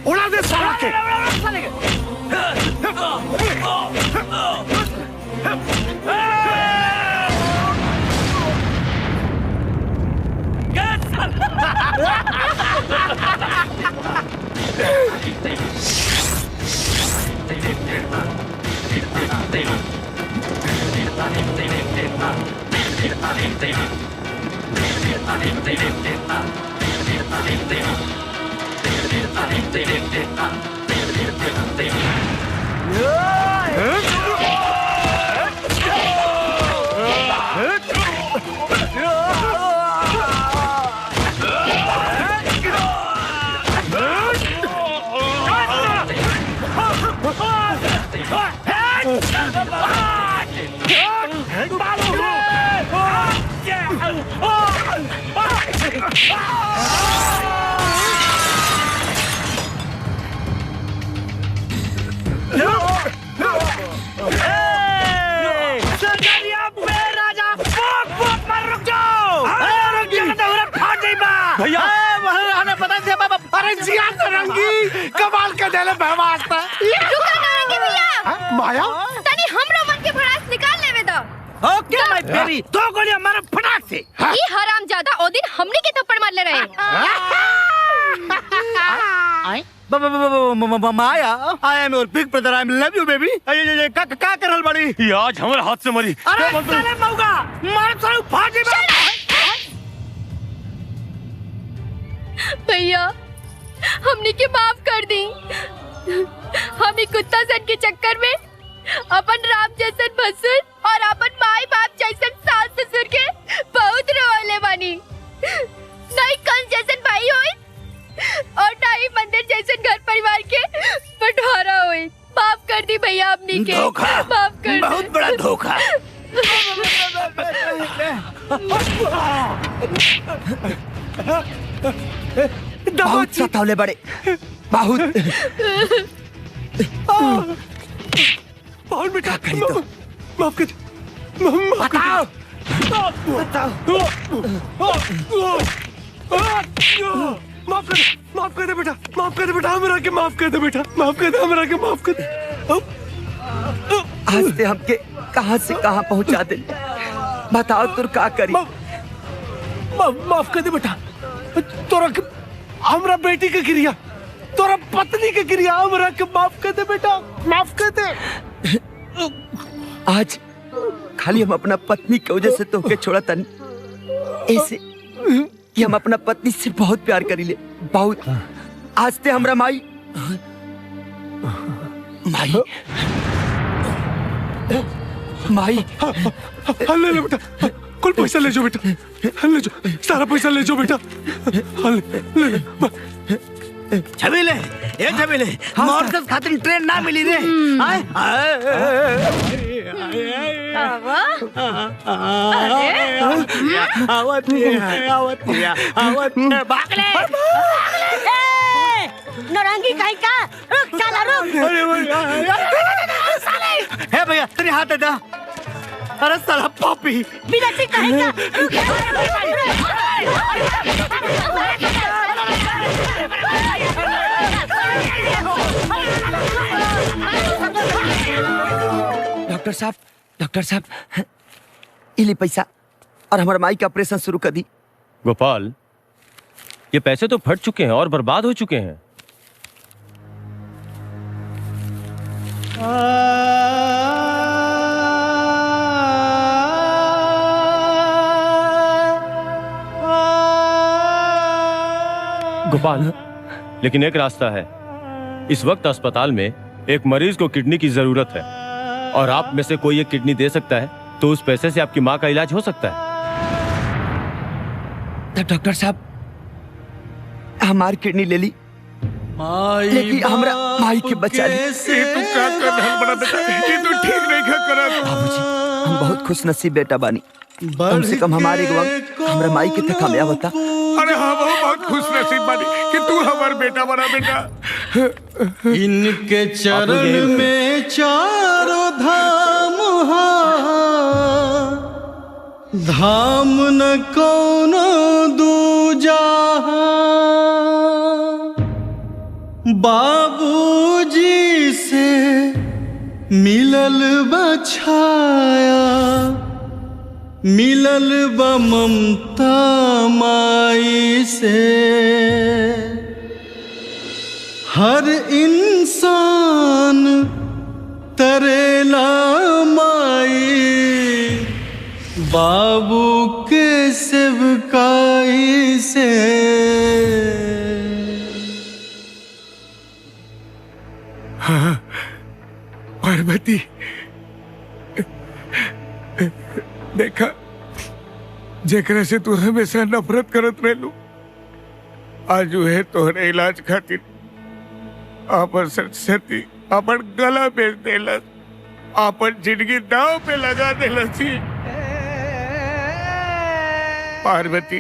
उड़ा दे साला के। भैया पता थे बाबा। अरे जिया तरंगी कमाल के देले बहवास्ता। रुका नारंगी भैया। माया तनी हमरो मन के भड़ास निकाल लेवे दो। ओके माय बेबी, दो गोलियां मारो फटाक से। ये हरामजादा ओ दिन हमने के थप्पड़ मार ले रहे। Maya, I am your big brother, I am love you baby. का करल बड़ी? ये आज हमारे हाथ से मरी। अरे साले मौगा, मार साले फाटी में। भैया हमने के माफ कर दी। हम ही कुत्ता सन के चक्कर में अपन राम जैसन भसुर और अपन माई बाप जैसन सास ससुर के बहुत रोले बानी। नहीं कंस जैसन भाई होई और ना ही मंदिर जैसन घर परिवार के बंटवारा होई। माफ कर दी भैया अपनी के। धोखा, माफ कर दी। बहुत बड़ा धोखा। बहुत सतावले बड़े, बहुत बहुत बेटा करी तो माफ कर बताओ माफ कर दे बेटा, माफ कर दे बेटा, हमरा के माफ कर दे बेटा, माफ कर दे, हमरा के माफ कर दे। आज ते हमके कहां से कहां पहुंचा दे। बताओ तुर का करी। माफ कर दे बेटा। तोरा हमरा बेटी के क्रिया, तोरा पत्नी के क्रिया, हमरा के माफ कर दे बेटा, माफ कर दे। आज खाली हम अपना पत्नी की वजह से तोके छोड़ा तन, ऐसे कि हम अपना पत्नी से बहुत प्यार करी ले, बहुत। आज ते हमरा माई माई माई ले ले बेटा, कुल पैसा ले जाओ बेटा, ले जाओ, सारा पैसा ले जाओ बेटा, ले छबीले, ये छबीले, मॉर्कस खातिर ट्रेन ना मिली रे। नारंगी कहीं का रुक, साला रुक। हे भैया तेरे हाथ दे दा। अरे साला पापी बिलाती कहीं का रुक। डॉक्टर साहब इले पैसा और हमारे माई का ऑपरेशन शुरू कर दी। गोपाल, ये पैसे तो फट चुके हैं और बर्बाद हो चुके हैं। गोपाल, लेकिन एक रास्ता है। इस वक्त अस्पताल में एक मरीज को किडनी की जरूरत है और आप में से कोई एक किडनी दे सकता है तो उस पैसे से आपकी माँ का इलाज हो सकता है। तो डॉक्टर साहब हमारी किडनी ले ली, लेकिन हमरा माई के बचा ली। तू क्या कर रहा बड़ा बेटा? ये तो ठीक नहीं क्या करा। बाबूजी हम बहुत खुश नसीब बेटा बानी, कम से कम हमारे हमरा माई के तक कामयाब होता। अरे हाँ बहुत खुश नसीब बानी कि तू हमारा बेटा बना बेटा। इनके चरण में चारों धाम धाम न कोनो दूजा बाबूजी से मिलल बछाया मिलल बा ममता माई से हर इंसान तरेला माई बाबू के सेवकाई से। हाँ पार्वती देखा जेकरा से तू हमेशा नफरत करत रहलू, आज है तोहरे इलाज खातिर आपन सरस्वती अपन गला बेच देलस, आपन जिंदगी दांव पे लगा देलस। पार्वती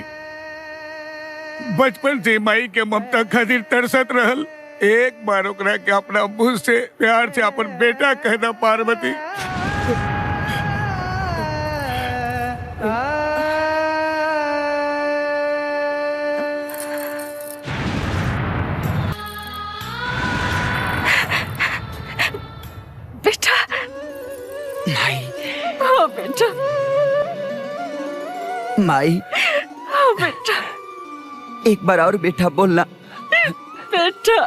बचपन से माई के ममता खातिर तरसत रहल, एक बार ओकरा के अपना मुंह से प्यार से अपन बेटा कहना। पार्वती बेटा माई, हाँ बेटा, माई हाँ बेटा, एक बार और बेटा बोलना। बेटा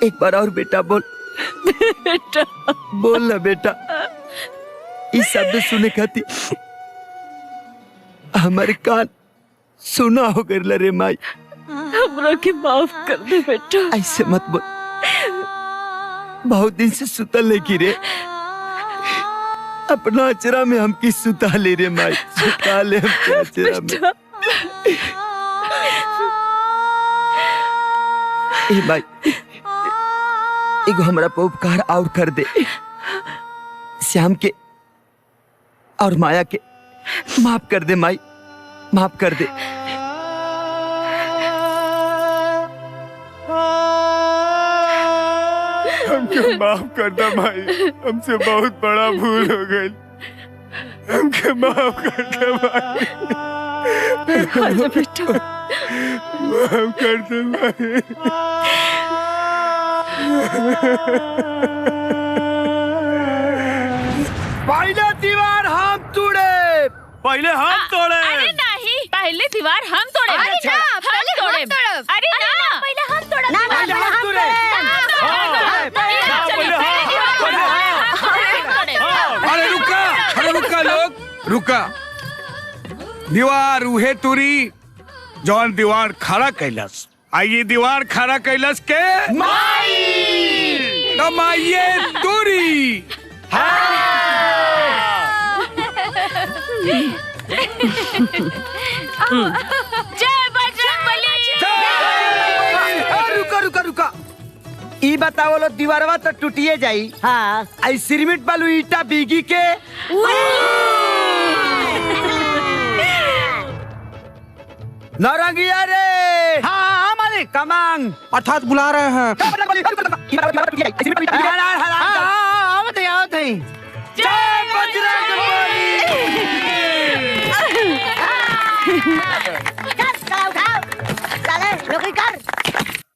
एक बार और बेटा बोल। बेटा बोल ना बेटा। इस शब्द सुने खाती हमारे कान सुना हो गए रे माई। हमरा के माफ कर दे बेटा। ऐसे मत बोल, बहुत दिन से सुतल है की रे। अपना अचरा में हम की सुता ले रे माई, सुता ले हम अचरा में। ए माई एगो हमरा पे उपकार और कर दे, श्याम के और माया के माफ कर दे माई, माफ कर दे। हमके माफ कर दे माई, हमसे बहुत बड़ा भूल हो गई, हमके माफ कर दे माई। बेटा माफ कर दे माई। पहले दीवार हम तोड़े, पहले हम तोड़े। अरे नहीं, पहले दीवार हम तोड़े। अरे ना, पहले हम तोड़े। अरे ना, पहले हम तोड़े। ना पहले हम तोड़े। अरे रुका, अरे रुका लोग, रुका। दीवार उहे तुरी जौन दीवार खड़ा कैलस। आइए दीवार खड़ा कैलस के माई, माइये तुरी। जय बजरंगबली। रुका रुका रुका, ई बताओ लो दीवारवा तो टूटिए जाई। हाँ आई सिरमिट बालू ईटा बीगी के नारंगिया रे। हाँ मालिक कमांग अर्थात बुला रहे हैं। जय बजरंगबली।